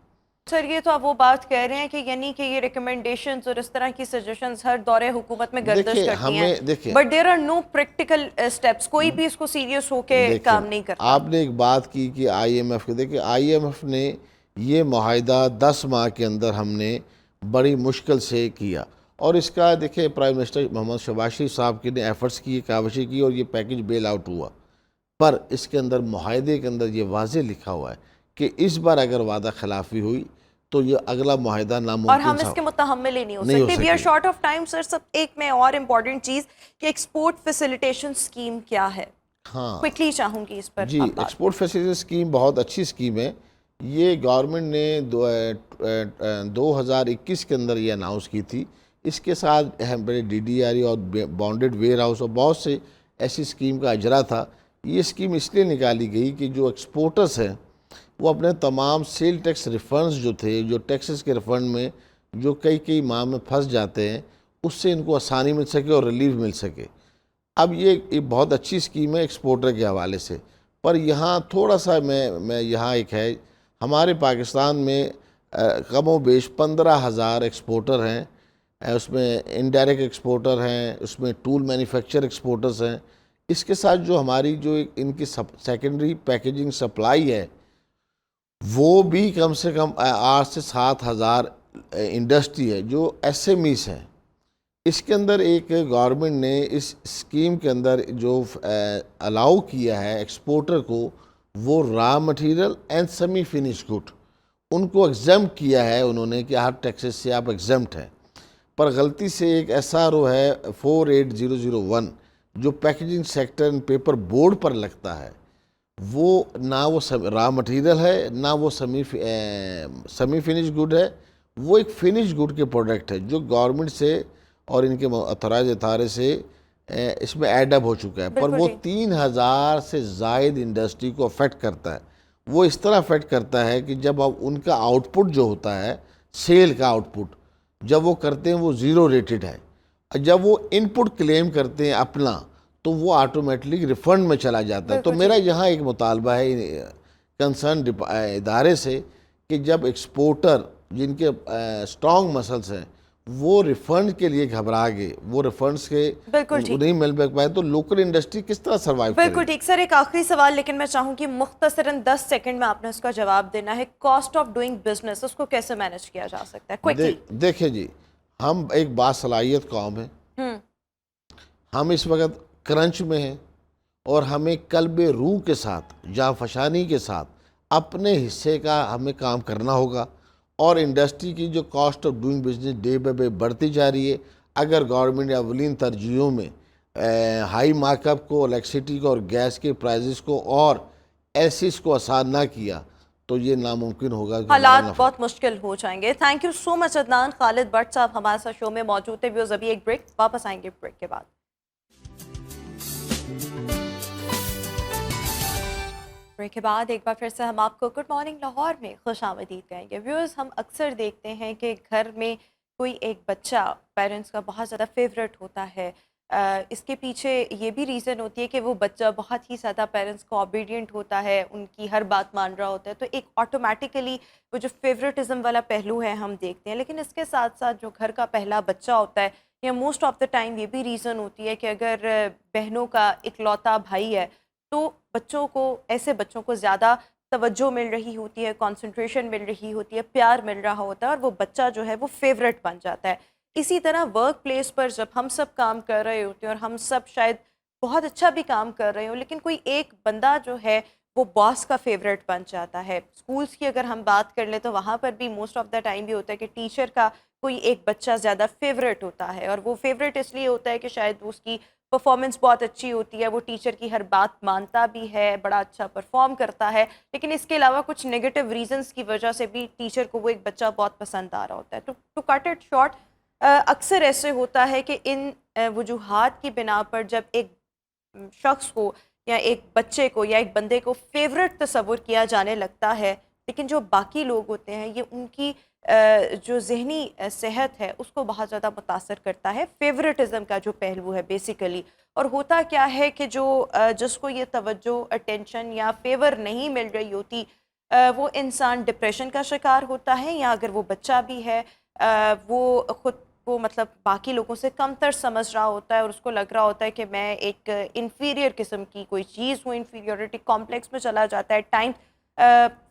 سر یہ تو آپ وہ بات کہہ رہے ہیں کہ یعنی کہ یہ ریکمنڈیشنز اور اس طرح کی سجیشنز ہر دور حکومت میں گردش دیکھیں کرتی ہیں، دیکھیں but there are no practical steps. کوئی بھی اس کو سیریس ہو کے کام نہیں کرتا. آپ نے ایک بات کی کہ آئی ایم ایف کے، دیکھیں آئی ایم ایف نے یہ معاہدہ 10 ماہ کے اندر ہم نے بڑی مشکل سے کیا، اور اس کا دیکھیں پرائم منسٹر محمد شہباز شریف صاحب کی نے ایفرٹس کی، کاوشیں کی، اور یہ پیکج بیل آؤٹ ہوا. پر اس کے اندر معاہدے کے اندر یہ واضح لکھا ہوا ہے کہ اس بار اگر وعدہ خلافی ہوئی تو یہ اگلا معاہدہ ناممکن اور ہم اس کے متحمل ہی نہیں ہو سکتے. We are short of time. Sir سب ایک میں اور امپورٹنٹ چیز کہ ایکسپورٹ فیسیلیٹیشن اسکیم کیا ہے؟ ہاں کوئکلی چاہوں گی اس پر. جی، ایکسپورٹ فیسیلیٹی اسکیم بہت اچھی اسکیم ہے. یہ گورنمنٹ نے 2021 کے اندر یہ اناؤنس کی تھی. اس کے ساتھ بڑے ڈی ڈی آر ای اور بانڈڈ ویئر ہاؤس اور بہت سے ایسی اسکیم کا اجرا تھا. یہ اسکیم اس لیے نکالی گئی کہ جو ایکسپورٹرز ہیں وہ اپنے تمام سیل ٹیکس ریفنڈز جو تھے، جو ٹیکسز کے ریفنڈ میں جو کئی ماہ میں پھنس جاتے ہیں، اس سے ان کو آسانی مل سکے اور ریلیف مل سکے. اب یہ بہت اچھی اسکیم ہے ایکسپورٹر کے حوالے سے. پر یہاں تھوڑا سا میں یہاں ایک ہے، ہمارے پاکستان میں کم و بیش 15,000 ایکسپورٹر ہیں. اس میں انڈائریکٹ ایکسپورٹر ہیں، اس میں ٹول مینوفیکچر ایکسپورٹرز ہیں. اس کے ساتھ جو ہماری جو ان کی سیکنڈری پیکیجنگ سپلائی ہے، وہ بھی کم سے کم 8 سے 7,000 انڈسٹری ہے جو ایس ایم ایز ہیں. اس کے اندر ایک گورنمنٹ نے اس اسکیم کے اندر جو الاؤ کیا ہے ایکسپورٹر کو، وہ raw material and semi finish good, ان کو ایگزمپٹ کیا ہے انہوں نے کہ ہر ٹیکسز سے آپ ایگزمپٹ ہیں. پر غلطی سے ایک ایس آر او ہے 48001 جو packaging sector and paper board پر لگتا ہے، وہ نہ وہ را مٹیریل ہے، نہ وہ سیمی فنش گڈ ہے. وہ ایک فنش گڈ کے پروڈکٹ ہے جو گورنمنٹ سے اور ان کے اتھرائز ادارے سے اس میں ایڈ اپ ہو چکا ہے. پر وہ 3,000 سے زائد انڈسٹری کو افیکٹ کرتا ہے. وہ اس طرح افیکٹ کرتا ہے کہ جب اب ان کا آؤٹ پٹ جو ہوتا ہے، سیل کا آؤٹ پٹ جب وہ کرتے ہیں وہ زیرو ریٹڈ ہے. جب وہ ان پٹ کلیم کرتے ہیں اپنا تو وہ آٹومیٹلی ریفنڈ میں چلا جاتا ہے. تو میرا یہاں ایک مطالبہ ہے کنسرن ادارے سے کہ جب ایکسپورٹر جن کے اسٹرانگ مسلس ہیں وہ ریفنڈ کے لیے گھبرا گئے، وہ ریفنڈز کے نہیں مل پائے، تو لوکل انڈسٹری کس طرح سروائیو کرے؟ بالکل ٹھیک. سر ایک آخری سوال، لیکن میں چاہوں گی مختصراً 10 سیکنڈ میں آپ نے اس کا جواب دینا ہے. کاسٹ آف ڈوئنگ بزنس، اس کو کیسے مینیج کیا جا سکتا ہے؟ کوئکلی. دیکھیں جی، ہم ایک باصلاحیت قوم ہیں، ہم اس وقت کرنچ میں ہیں، اور ہمیں قلب روح کے ساتھ، جانفشانی کے ساتھ اپنے حصے کا ہمیں کام کرنا ہوگا. اور انڈسٹری کی جو cost of doing business day by day بڑھتی جا رہی ہے. اگر گورنمنٹ اولین ترجیحوں میں ہائی مارک اپ کو، الیکٹریسٹی کو اور گیس کے پرائزز کو اور ایسیز کو آسان نہ کیا تو یہ ناممکن ہوگا. حالات بہت مشکل ہو جائیں گے. Thank you so much Adnan. Khalid Butt صاحب ہمارے ساتھ شو میں موجود تھے. ویوز ابھی ایک بریک، واپس آئیں گے بریک کے بعد. بریک کے بعد ایک بار پھر سے ہم آپ کو گڈ مارننگ لاہور میں خوش آمدید کہیں گے. ویورز، ہم اکثر دیکھتے ہیں کہ گھر میں کوئی ایک بچہ پیرنٹس کا بہت زیادہ فیوریٹ ہوتا ہے. اس کے پیچھے یہ بھی ریزن ہوتی ہے کہ وہ بچہ بہت ہی زیادہ پیرنٹس کو اوبیڈینٹ ہوتا ہے، ان کی ہر بات مان رہا ہوتا ہے، تو ایک آٹومیٹیکلی وہ جو فیوریٹزم والا پہلو ہے ہم دیکھتے ہیں. لیکن اس کے ساتھ ساتھ جو گھر کا پہلا بچہ ہوتا ہے، یا موسٹ آف دا ٹائم یہ بھی ریزن ہوتی ہے کہ اگر بہنوں کا اکلوتا بھائی ہے تو بچوں کو، ایسے بچوں کو زیادہ توجہ مل رہی ہوتی ہے، کانسنٹریشن مل رہی ہوتی ہے، پیار مل رہا ہوتا ہے، اور وہ بچہ جو ہے وہ فیوریٹ بن جاتا ہے. اسی طرح ورک پلیس پر جب ہم سب کام کر رہے ہوتے ہیں اور ہم سب شاید بہت اچھا بھی کام کر رہے ہوں لیکن کوئی ایک بندہ جو ہے وہ باس کا فیوریٹ بن جاتا ہے. اسکولس کی اگر ہم بات کر لیں تو وہاں پر بھی موسٹ آف دا ٹائم بھی ہوتا ہے کہ ٹیچر کا کوئی ایک بچہ زیادہ فیوریٹ ہوتا ہے, اور وہ فیوریٹ اس لیے ہوتا ہے کہ شاید اس کی پرفارمنس بہت اچھی ہوتی ہے, وہ ٹیچر کی ہر بات مانتا بھی ہے, بڑا اچھا پرفارم کرتا ہے, لیکن اس کے علاوہ کچھ نگیٹو ریزنس کی وجہ سے بھی ٹیچر کو وہ ایک بچہ بہت پسند آ رہا ہوتا ہے. ٹو کٹ اٹ شارٹ, اکثر ایسے ہوتا ہے کہ ان وجوہات کی بنا پر جب ایک شخص کو یا ایک بچے کو یا ایک بندے کو فیوریٹ تصور کیا جانے لگتا ہے, لیکن جو باقی لوگ ہوتے ہیں یہ ان کی جو ذہنی صحت ہے اس کو بہت زیادہ متاثر کرتا ہے, فیوریٹزم کا جو پہلو ہے بیسیکلی. اور ہوتا کیا ہے کہ جو جس کو یہ توجہ, اٹینشن یا فیور نہیں مل رہی ہوتی, وہ انسان ڈپریشن کا شکار ہوتا ہے, یا اگر وہ بچہ بھی ہے وہ خود کو مطلب باقی لوگوں سے کم تر سمجھ رہا ہوتا ہے, اور اس کو لگ رہا ہوتا ہے کہ میں ایک انفیریئر قسم کی کوئی چیز ہوں, انفیریورٹی کمپلیکس میں چلا جاتا ہے. ٹائم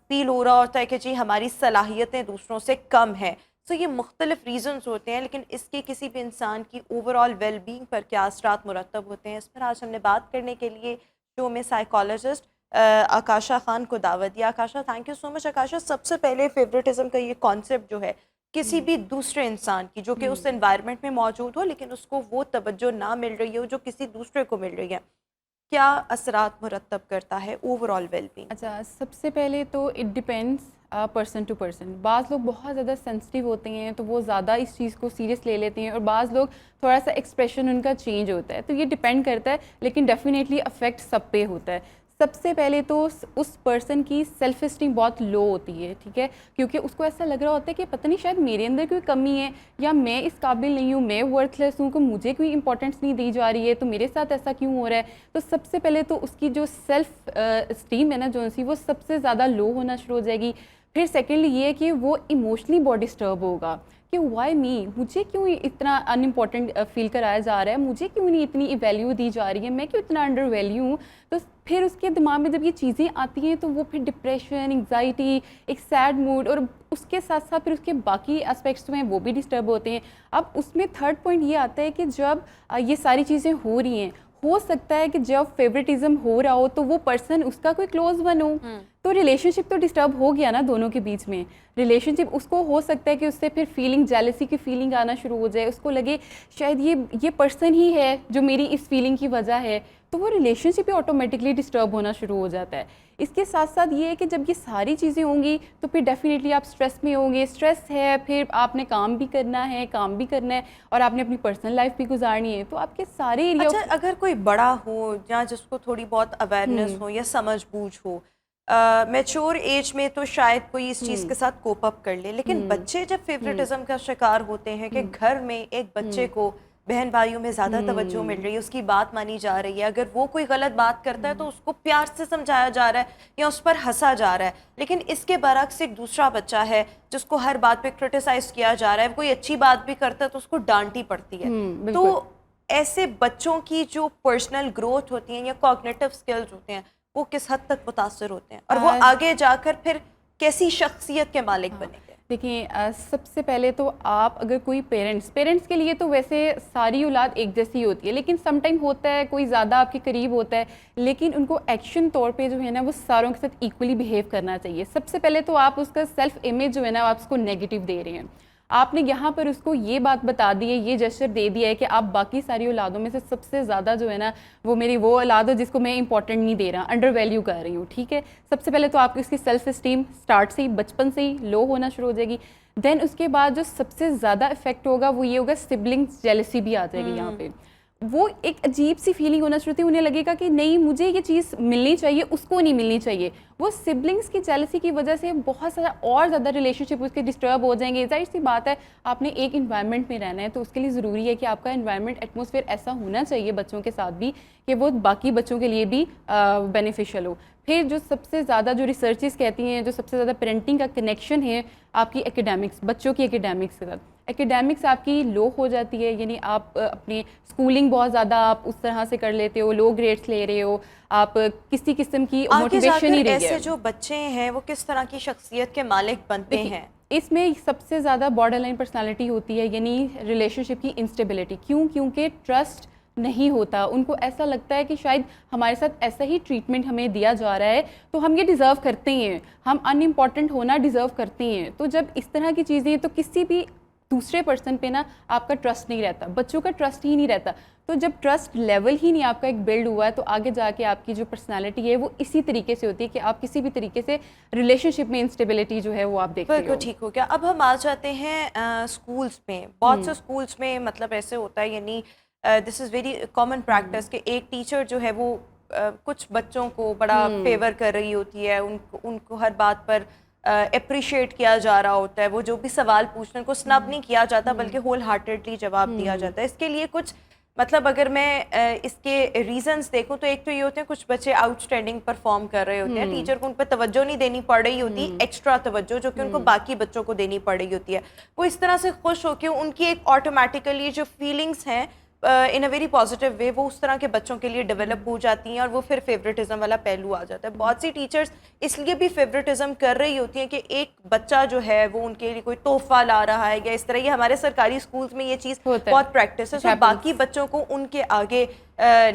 فیل ہو رہا ہوتا ہے کہ جی ہماری صلاحیتیں دوسروں سے کم ہیں. سو یہ مختلف ریزنز ہوتے ہیں, لیکن اس کے کسی بھی انسان کی اوور آل ویل بینگ پر کیا اثرات مرتب ہوتے ہیں, اس پر آج ہم نے بات کرنے کے لیے شو میں سائیکالوجسٹ آکاشا خان کو دعوت دیا. آکاشا, تھینک یو سو مچ. آکاشا, سب سے پہلے فیوریٹزم کا یہ کانسیپٹ جو ہے کسی بھی دوسرے انسان کی جو کہ اس انوائرمنٹ میں موجود ہو لیکن اس کو وہ توجہ نہ مل رہی ہو جو کسی دوسرے کو مل رہی ہے, کیا اثرات مرتب کرتا ہے اوور آل ویل بینگ؟ اچھا, سب سے پہلے تو it depends person to person. بعض لوگ بہت زیادہ سینسٹیو ہوتے ہیں تو وہ زیادہ اس چیز کو سیریس لے لیتے ہیں, اور بعض لوگ تھوڑا سا ایکسپریشن ان کا چینج ہوتا ہے, تو یہ ڈپینڈ کرتا ہے, لیکن ڈیفینیٹلی افیکٹ سب پہ ہوتا ہے. سب سے پہلے تو اس پرسن کی سیلف اسٹیم بہت لو ہوتی ہے, ٹھیک ہے, کیونکہ اس کو ایسا لگ رہا ہوتا ہے کہ پتہ نہیں شاید میرے اندر کوئی کمی ہے, یا میں اس قابل نہیں ہوں, میں ورتھ لیس ہوں, کہ مجھے کوئی امپورٹنس نہیں دی جا رہی ہے, تو میرے ساتھ ایسا کیوں ہو رہا ہے. تو سب سے پہلے تو اس کی جو سیلف اسٹیم ہے نا جو سی, وہ سب سے زیادہ لو ہونا شروع ہو جائے گی. پھر سیکنڈلی یہ ہے کہ وہ ایموشنلی بہت ڈسٹرب ہوگا کہ وائی می, مجھے کیوں اتنا ان امپورٹنٹ فیل کرایا جا رہا ہے, مجھے کیوں نہیں اتنی ویلیو دی جا رہی ہے, میں کیوں اتنا انڈر ویلیو ہوں. تو پھر اس کے دماغ میں جب یہ چیزیں آتی ہیں تو وہ پھر ڈپریشن, انگزائٹی, ایک سیڈ موڈ, اور اس کے ساتھ ساتھ پھر اس کے باقی اسپیکٹس جو ہیں وہ بھی ڈسٹرب ہوتے ہیں. اب اس میں تھرڈ پوائنٹ یہ آتا ہے کہ جب یہ ساری چیزیں ہو رہی ہیں, ہو سکتا ہے کہ جب فیوریٹزم ہو رہا ہو تو وہ پرسن اس کا کوئی کلوز ون ہو, تو ریلیشن شپ تو ڈسٹرب ہو گیا نا دونوں کے بیچ میں. ریلیشن شپ اس کو ہو سکتا ہے کہ اس سے پھر فیلنگ, جیلسی کی فیلنگ آنا شروع ہو جائے, اس کو لگے شاید یہ پرسن ہی ہے جو میری اس فیلنگ کی وجہ ہے, تو وہ ریلیشن شپ ہی آٹومیٹکلی ڈسٹرب ہونا شروع ہو جاتا ہے. اس کے ساتھ ساتھ یہ ہے کہ جب یہ ساری چیزیں ہوں گی تو پھر ڈیفینیٹلی آپ اسٹریس میں ہوں گے. اسٹریس ہے, پھر آپ نے کام بھی کرنا ہے, اور آپ نے اپنی پرسنل لائف بھی گزارنی ہے, تو آپ کے سارے ایریا. اچھا, اگر کوئی بڑا ہو یا جس کو تھوڑی بہت اویئرنیس ہو یا سمجھ بوجھ ہو, میچور ایج میں تو شاید کوئی اس چیز کے ساتھ کوپ اپ کر لے, لیکن بچے جب فیوریٹزم کا شکار ہوتے ہیں کہ گھر میں ایک بچے کو بہن بھائیوں میں زیادہ توجہ مل رہی ہے, اس کی بات مانی جا رہی ہے, اگر وہ کوئی غلط بات کرتا ہے تو اس کو پیار سے سمجھایا جا رہا ہے یا اس پر ہنسا جا رہا ہے, لیکن اس کے برعکس ایک دوسرا بچہ ہے جس کو ہر بات پہ کرٹیسائز کیا جا رہا ہے, کوئی اچھی بات بھی کرتا ہے تو اس کو ڈانٹی پڑتی ہے. تو ایسے بچوں کی جو پرسنل گروتھ ہوتی ہیں یا کوگنیٹو اسکلز ہوتے ہیں وہ کس حد تک متاثر ہوتے ہیں, اور وہ آگے جا کر پھر کیسی شخصیت کے مالک بنے گے؟ دیکھیں, سب سے پہلے تو آپ اگر کوئی پیرنٹس کے لیے تو ویسے ساری اولاد ایک جیسی ہوتی ہے, لیکن سم ٹائم ہوتا ہے کوئی زیادہ آپ کے قریب ہوتا ہے, لیکن ان کو ایکشن طور پہ جو ہے نا وہ ساروں کے ساتھ ایکولی بیہیو کرنا چاہیے. سب سے پہلے تو آپ اس کا سیلف امیج جو ہے نا آپ اس کو نیگیٹو دے رہے ہیں. آپ نے یہاں پر اس کو یہ بات بتا دی ہے, یہ جسچر دے دیا ہے کہ آپ باقی ساری اولادوں میں سے سب سے زیادہ جو ہے نا وہ میری وہ اولاد ہو جس کو میں امپورٹنٹ نہیں دے رہا, انڈر ویلیو کر رہی ہوں, ٹھیک ہے. سب سے پہلے تو آپ کی اس کی سیلف اسٹیم اسٹارٹ سے ہی, بچپن سے ہی لو ہونا شروع ہو جائے گی. دین اس کے بعد جو سب سے زیادہ افیکٹ ہوگا وہ یہ ہوگا سبلنگس جیلسی بھی آ جائے گی یہاں پہ. وہ ایک عجیب سی فیلنگ ہونا شروع ہوتی ہے, انہیں لگے گا کہ نہیں مجھے یہ چیز ملنی چاہیے, اس کو نہیں ملنی چاہیے. وہ سبلنگس کی جیلسی کی وجہ سے بہت سارا اور زیادہ ریلیشن شپ اس کے ڈسٹرب ہو جائیں گے. ظاہر سی بات ہے, آپ نے ایک انوائرمنٹ میں رہنا ہے تو اس کے لیے ضروری ہے کہ آپ کا انوائرمنٹ ایٹماسفیئر ایسا ہونا چاہیے بچوں کے ساتھ بھی کہ وہ باقی بچوں کے لیے بھی بینیفیشل ہو. پھر جو سب سے زیادہ جو ریسرچز کہتی ہیں, جو سب سے زیادہ پیرنٹنگ کا کنیکشن ہے آپ کی ایکیڈیمکس, بچوں کی ایکیڈیمکس کے ساتھ. ایکیڈیمکس آپ کی لو ہو جاتی ہے, یعنی آپ اپنی اسکولنگ بہت زیادہ آپ اس طرح سے کر لیتے ہو, لو گریڈس لے رہے ہو, آپ کسی قسم کی موٹیویشن ہی رہی ہے. ایسے جو بچے ہیں وہ کس طرح کی شخصیت کے مالک بنتے ہیں؟ اس میں سب سے زیادہ بارڈر لائن پرسنالٹی ہوتی ہے, یعنی ریلیشن شپ کی انسٹیبلٹی. کیونکہ ٹرسٹ نہیں ہوتا. ان کو ایسا لگتا ہے کہ شاید ہمارے ساتھ ایسا ہی ٹریٹمنٹ ہمیں دیا جا رہا ہے تو ہم یہ ڈیزرو کرتے ہیں, ہم ان امپورٹنٹ ہونا ڈیزرو کرتے ہیں. تو جب اس طرح کی چیزیں ہیں تو کسی بھی دوسرے پرسن پہ نا آپ کا ٹرسٹ نہیں رہتا, بچوں کا ٹرسٹ ہی نہیں رہتا. تو جب ٹرسٹ لیول ہی نہیں آپ کا ایک بلڈ ہوا ہے تو آگے جا کے آپ کی جو پرسنالٹی ہے وہ اسی طریقے سے ہوتی ہے کہ آپ کسی بھی طریقے سے ریلیشن شپ میں انسٹیبلٹی جو ہے وہ آپ دیکھتے بالکل ہو. ٹھیک ہو گیا. اب ہم آ جاتے ہیں اسکولس میں. بہت سے اسکولس میں مطلب ایسے ہوتا ہے, یعنی دس از ویری کامن پریکٹس کہ ایک ٹیچر جو ہے وہ کچھ بچوں کو بڑا فیور کر رہی ہوتی ہے, ان کو ہر بات پر اپریشیٹ کیا جا رہا ہوتا ہے, وہ جو بھی سوال پوچھنے کو سنب نہیں کیا جاتا بلکہ ہول ہارٹیڈلی جواب دیا جاتا ہے. اس کے لیے کچھ مطلب اگر میں اس کے ریزنز دیکھوں تو ایک تو یہ ہوتے ہیں کچھ بچے آؤٹ اسٹینڈنگ پرفارم کر رہے ہوتے ہیں, ٹیچر کو ان پہ توجہ نہیں دینی پڑ رہی ہوتی, ایکسٹرا توجہ جو کہ ان کو باقی بچوں کو دینی پڑ رہی ہوتی ہے. وہ اس طرح سے خوش ہو کے ان کی ایک آٹومیٹیکلی جو فیلنگس ہیں ان اے ویری پازیٹیو وے وہ اس طرح کے بچوں کے لیے ڈیولپ ہو جاتی ہیں اور وہ پھر فیوریٹزم والا پہلو آ جاتا ہے. بہت سی ٹیچرز اس لیے بھی فیوریٹزم کر رہی ہوتی ہیں کہ ایک بچہ جو ہے وہ ان کے لیے کوئی تحفہ لا رہا ہے یا اس طرح. یہ ہمارے سرکاری اسکولس میں یہ چیز بہت پریکٹس ہے, سو باقی بچوں کو ان کے آگے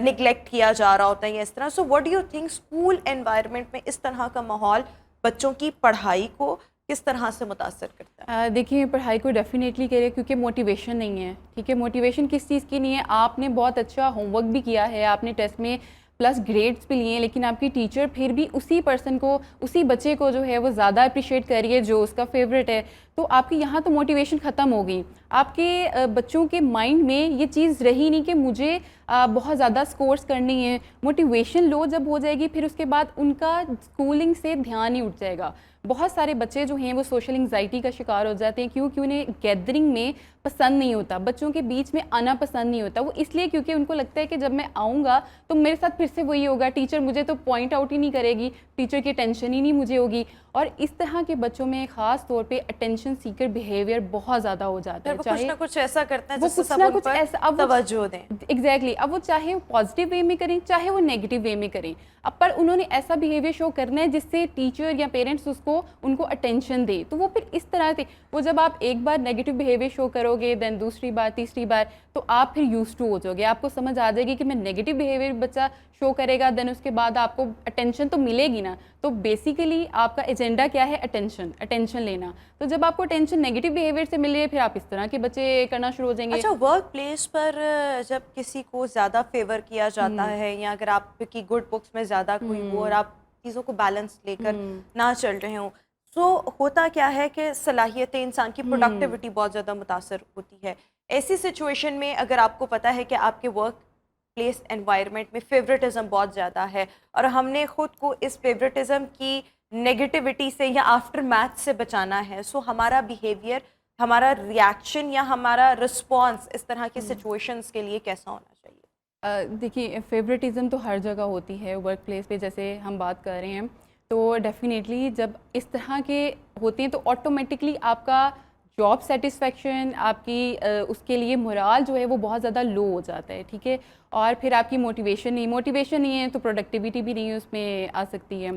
نگلیکٹ کیا جا رہا ہوتا ہے یا اس طرح. So what do you think school environment میں اس طرح کا ماحول بچوں کی پڑھائی کو کس طرح سے متاثر کرتا ہے؟ دیکھیے پڑھائی کو ڈیفینیٹلی کرے کیونکہ موٹیویشن نہیں ہے. ٹھیک ہے, موٹیویشن کس چیز کی نہیں ہے, آپ نے بہت اچھا ہوم ورک بھی کیا ہے, آپ نے ٹیسٹ میں پلس گریڈس بھی لیے ہیں, لیکن آپ کی ٹیچر پھر بھی اسی پرسن کو, اسی بچے کو جو ہے وہ زیادہ اپریشیٹ کر رہی ہے جو اس کا فیوریٹ ہے, تو آپ کی یہاں تو موٹیویشن ختم ہو گئی. آپ کے بچوں کے مائنڈ میں یہ چیز رہی نہیں کہ مجھے بہت زیادہ سکورز کرنی ہے. موٹیویشن لو جب ہو جائے گی پھر اس کے بعد ان کا اسکولنگ سے دھیان ہی اٹھ جائے گا. بہت سارے بچے جو ہیں وہ سوشل انگزائٹی کا شکار ہو جاتے ہیں کیونکہ انہیں گیدرنگ میں پسند نہیں ہوتا, بچوں کے بیچ میں آنا پسند نہیں ہوتا. وہ اس لیے کیونکہ ان کو لگتا ہے کہ جب میں آؤں گا تو میرے ساتھ پھر سے وہی ہوگا, ٹیچر مجھے تو پوائنٹ آؤٹ ہی نہیں کرے گی, ٹیچر کی ٹینشن ہی نہیں مجھے ہوگی. اور اس طرح کے بچوں میں خاص طور پہ اٹینشن سیکر بیہیویئر بہت زیادہ ہو جاتا ہے. وہ کچھ نہ کچھ ایسا کرتے ہیں وہ جس سے کچھ سب نہ ان کچھ پر ایسا توجہ دیں. ایگزیکٹلی. اب وہ چاہے پازیٹیو وے میں کریں چاہے وہ نیگیٹو وے میں کریں, اب پر انہوں نے ایسا بیہیویئر شو کرنا ہے جس سے ٹیچر یا پیرنٹس ان کو اٹینشن دے. تو وہ پھر اس طرح سے وہ جب آپ ایک بار نیگیٹو بیہیویئر شو کرو گے دین دوسری بار تیسری بار تو آپ پھر یوز ٹو ہو جاؤ گے, آپ کو سمجھ آ جائے گی کہ میں نیگیٹو بیہیویئر بچہ شو کرے گا دین اس کے بعد آپ کو اٹینشن تو ملے گی نا. تو بیسیکلی آپ کا ایجنڈا کیا ہے, اٹینشن لینا. تو جب آپ کو اٹینشن نیگیٹو بیہیویئر سے مل رہی ہے پھر آپ اس طرح کے بچے کرنا شروع ہو جائیں گے. اچھا, ورک پلیس پر جب کسی کو زیادہ فیور کیا جاتا ہے یا اگر آپ کی گڈ بکس میں زیادہ کوئی ہو اور آپ چیزوں کو بیلنس لے کر نہ چل رہے ہوں, سو ہوتا کیا ہے کہ صلاحیتیں انسان کی پروڈکٹیوٹی بہت زیادہ متاثر ہوتی ہے. ایسی سچویشن میں اگر آپ کو پتہ ہے کہ آپ کے ورک پلیس انوائرمنٹ میں فیوریٹزم بہت زیادہ ہے اور ہم نے خود کو اس فیوریٹزم کی نیگیٹیوٹی سے یا آفٹر میتھ سے بچانا ہے, سو ہمارا بیہیویئر, ہمارا ریاکشن یا ہمارا رسپانس اس طرح کی سچویشنز کے لیے کیسا ہونا چاہیے؟ دیکھیے فیوریٹزم تو ہر جگہ ہوتی ہے ورک پلیس پہ, جیسے ہم بات کر رہے ہیں تو ڈیفینیٹلی جب اس طرح کے ہوتے ہیں تو آٹومیٹکلی آپ کا جاب سیٹسفیکشن, آپ کی اس کے لیے مورال جو ہے وہ بہت زیادہ لو ہو جاتا ہے. ٹھیک ہے, اور پھر آپ کی موٹیویشن نہیں ہے تو پروڈکٹیوٹی بھی نہیں اس میں آ سکتی ہے.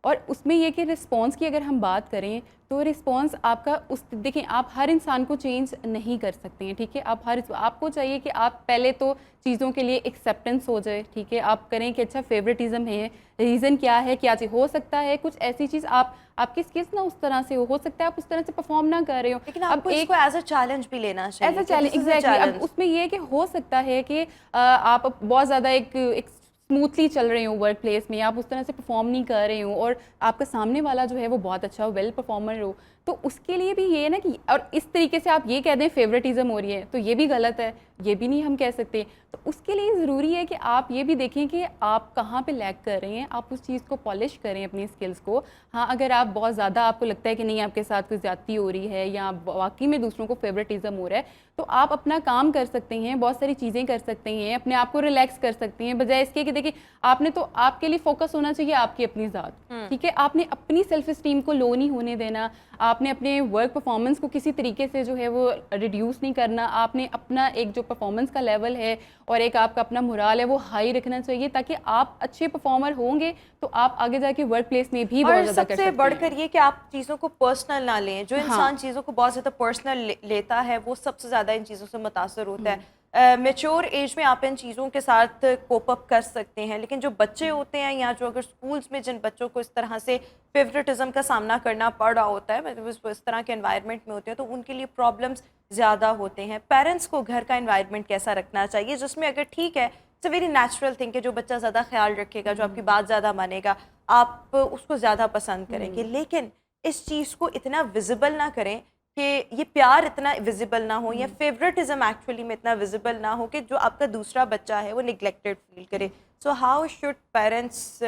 اور اس میں یہ کہ رسپانس کی اگر ہم بات کریں تو رسپانس آپ کا دیکھیں آپ ہر انسان کو چینج نہیں کر سکتے ہیں. ٹھیک ہے, آپ کو چاہیے کہ آپ پہلے تو چیزوں کے لیے ایکسیپٹنس ہو جائے. ٹھیک ہے, آپ کریں کہ اچھا فیوریٹزم ہے, ریزن کیا ہے, کیا چیز ہو سکتا ہے, کچھ ایسی چیز آپ کی اسکلس نہ اس طرح سے ہو سکتا ہے آپ اس طرح سے پرفارم نہ کر رہے ہو, لیکن آپ کو اس کو ایز اے چیلنج بھی لینا چاہیے. As a challenge exactly. اب اس میں یہ کہ ہو سکتا ہے کہ آپ بہت زیادہ ایک اسموتھلی چل رہے ہوں ورک پلیس میں, آپ اس طرح سے پرفارم نہیں کر رہے ہوں اور آپ کا سامنے والا جو ہے وہ بہت اچھا ویل پرفارمر ہو, تو اس کے لیے بھی یہ ہے نا کہ اور اس طریقے سے آپ یہ کہہ دیں فیوریٹزم ہو رہی ہے تو یہ بھی غلط ہے, یہ بھی نہیں ہم کہہ سکتے. تو اس کے لیے ضروری ہے کہ آپ یہ بھی دیکھیں کہ آپ کہاں پہ لیک کر رہے ہیں, آپ اس چیز کو پالش کریں اپنی اسکلس کو. ہاں اگر آپ بہت زیادہ آپ کو لگتا ہے کہ نہیں آپ کے ساتھ کوئی زیادتی ہو رہی ہے یا واقعی میں دوسروں کو فیوریٹزم ہو رہا ہے تو آپ اپنا کام کر سکتے ہیں, بہت ساری چیزیں کر سکتے ہیں, اپنے آپ کو ریلیکس کر سکتے ہیں, بجائے اس کے کہ دیکھیں آپ نے تو آپ کے لیے فوکس ہونا چاہیے آپ کی اپنی ذات. ٹھیک ہے, آپ نے اپنی سیلف اسٹیم کو لو نہیں ہونے دینا, آپ نے اپنے ورک پرفارمنس کو کسی طریقے سے جو ہے وہ ریڈیوس نہیں کرنا, آپ نے اپنا ایک جو پرفارمنس کا لیول ہے اور ایک آپ کا اپنا مورال ہے وہ ہائی رکھنا چاہیے تاکہ آپ اچھے پرفارمر ہوں گے تو آپ آگے جا کے ورک پلیس میں بھی بہت زیادہ کر سکتے ہیں. اور سب سے بڑھ کر یہ کہ آپ چیزوں کو پرسنل نہ لیں. جو انسان چیزوں کو بہت زیادہ پرسنل لیتا ہے وہ سب سے زیادہ ان چیزوں سے متاثر ہوتا ہے. میچور ایج میں آپ ان چیزوں کے ساتھ کوپ اپ کر سکتے ہیں. لیکن جو بچے ہوتے ہیں یا جو اگر اسکولس میں جن بچوں کو اس طرح سے فیوریٹزم کا سامنا کرنا پڑ رہا ہوتا ہے, مطلب اس طرح کے انوائرمنٹ میں ہوتے ہیں, تو ان کے لیے پرابلمس زیادہ ہوتے ہیں. پیرنٹس کو گھر کا انوائرمنٹ کیسا رکھنا چاہیے جس میں اگر ٹھیک ہے it's a very natural thing کہ جو بچہ زیادہ خیال رکھے گا, جو آپ کی بات زیادہ مانے گا, آپ اس کو زیادہ پسند کریں گے, لیکن اس چیز کو اتنا ویزیبل نہ کریں کہ یہ پیار اتنا ویزیبل نہ ہو یا فیوریٹزم ایکچولی میں اتنا ویزیبل نہ ہو کہ جو آپ کا دوسرا بچہ ہے وہ نگلیکٹڈ فیل کرے. So how should parents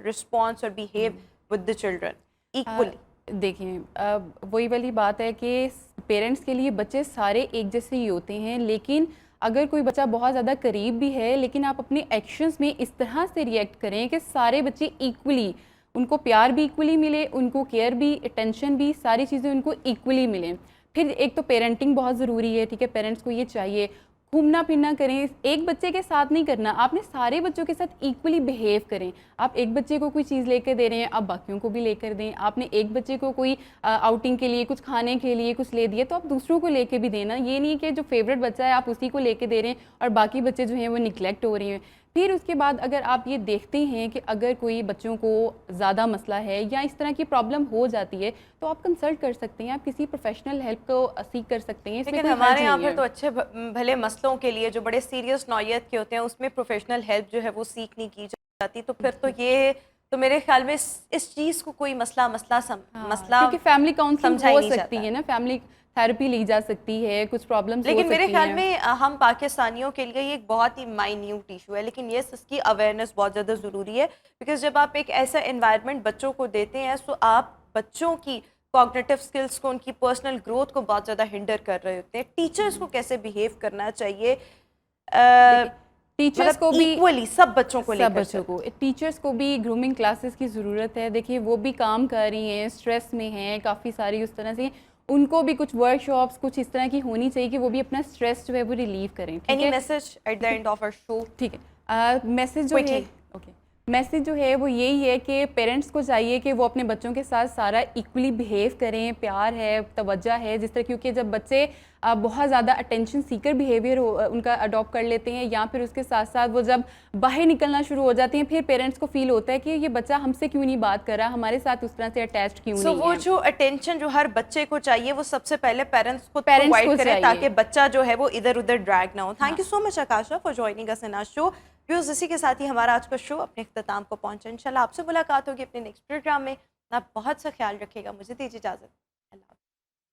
response اور behave with the children equally? دیکھیں وہی والی بات ہے کہ پیرنٹس کے لیے بچے سارے ایک جیسے ہی ہوتے ہیں, لیکن اگر کوئی بچہ بہت زیادہ قریب بھی ہے لیکن آپ اپنے ایکشنز میں اس طرح سے ریئیکٹ کریں کہ سارے بچے ایکولی, ان کو پیار بھی ایکولی ملے, ان کو کیئر بھی, اٹینشن بھی, ساری چیزیں ان کو ایکولی ملیں. پھر ایک تو پیرنٹنگ بہت ضروری ہے, ٹھیک ہے, پیرنٹس کو یہ چاہیے گھومنا پھرنا کریں, ایک بچے کے ساتھ نہیں کرنا, آپ نے سارے بچوں کے ساتھ ایکولی بیہیو کریں. آپ ایک بچے کو کوئی چیز لے کے دے رہے ہیں, آپ باقیوں کو بھی لے کر دیں. آپ نے ایک بچے کو کوئی آؤٹنگ کے لیے کچھ کھانے کے لیے کچھ لے دیا تو آپ دوسروں کو لے کے بھی دینا. یہ نہیں کہ جو فیوریٹ بچہ ہے آپ اسی کو لے کے دے رہے ہیں اور باقی بچے جو ہیں وہ نگلیکٹ ہو رہے ہیں. پھر اس کے بعد اگر آپ یہ دیکھتے ہیں کہ اگر کوئی بچوں کو زیادہ مسئلہ ہے یا اس طرح کی پرابلم ہو جاتی ہے تو آپ کنسلٹ کر سکتے ہیں, آپ کسی پروفیشنل ہیلپ کو سیکھ کر سکتے ہیں. لیکن ہمارے یہاں پر تو اچھے بھلے مسئلوں کے لیے جو بڑے سیریس نوعیت کے ہوتے ہیں اس میں پروفیشنل ہیلپ جو ہے وہ سیکھ نہیں کی جاتی, تو پھر تو یہ تو میرے خیال میں اس چیز کو کوئی مسئلہ کیونکہ فیملی کاؤنسلنگ ہو سکتی ہے نا, فیملی تھیراپی لی جا سکتی ہے, کچھ پرابلمس ہو سکتی ہیں. لیکن میرے خیال میں ہم پاکستانیوں کے لیے یہ ایک بہت ہی مائنیوٹ ایشو ہے, لیکن یہ اس کی اویئرنیس بہت زیادہ ضروری ہے, بیکاز جب آپ ایک ایسا انوائرمنٹ بچوں کو دیتے ہیں تو آپ بچوں کی کوگنیٹو اسکلس کو, ان کی پرسنل گروتھ کو بہت زیادہ ہنڈر کر رہے ہوتے ہیں. ٹیچرس کو کیسے بیہیو کرنا چاہیے, ٹیچرس کو بھی ایکولی سب بچوں کو, سب بچوں کو, ٹیچرس کو بھی گرومنگ کلاسز کی ضرورت ہے. دیکھیے وہ بھی کام کر رہی ہیں, اسٹریس میں ہیں کافی ساری, اس طرح سے ان کو بھی کچھ ورک شاپس کچھ اس طرح کی ہونی چاہیے کہ وہ بھی اپنا اسٹریس جو ہے وہ ریلیو کریں. Any message at the end of hour show? ٹھیک ہے, میسج جو ہے میسج جو ہے وہ یہی ہے کہ پیرنٹس کو چاہیے کہ وہ اپنے بچوں کے ساتھ سارا ایکولی بیہیو کریں, پیار ہے, توجہ ہے, جس طرح, کیونکہ جب بچے بہت زیادہ اٹینشن سیکر بیہیویئر ان کا اڈاپٹ کر لیتے ہیں, یا پھر اس کے ساتھ ساتھ وہ جب باہر نکلنا شروع ہو جاتے ہیں پھر پیرنٹس کو فیل ہوتا ہے کہ یہ بچہ ہم سے کیوں نہیں بات کر رہا, ہمارے ساتھ اس طرح سے اٹیچڈ کیوں نہیں ہے. وہ جو اٹینشن جو ہر بچے کو چاہیے وہ سب سے پہلے پیرنٹس کو پرووائڈ کریں تاکہ بچہ جو ہے وہ ادھر ادھر ڈریگ نہ ہو. Thank you so much Akasha for joining اس ان آور شو. ویوز اسی کے ساتھ ہی ہمارا آج کا شو اپنے اختتام کو پہنچا. انشاءاللہ آپ سے ملاقات ہوگی اپنے نیکسٹ پروگرام میں. آپ بہت سا خیال رکھیے گا. مجھے دیجیے اجازت.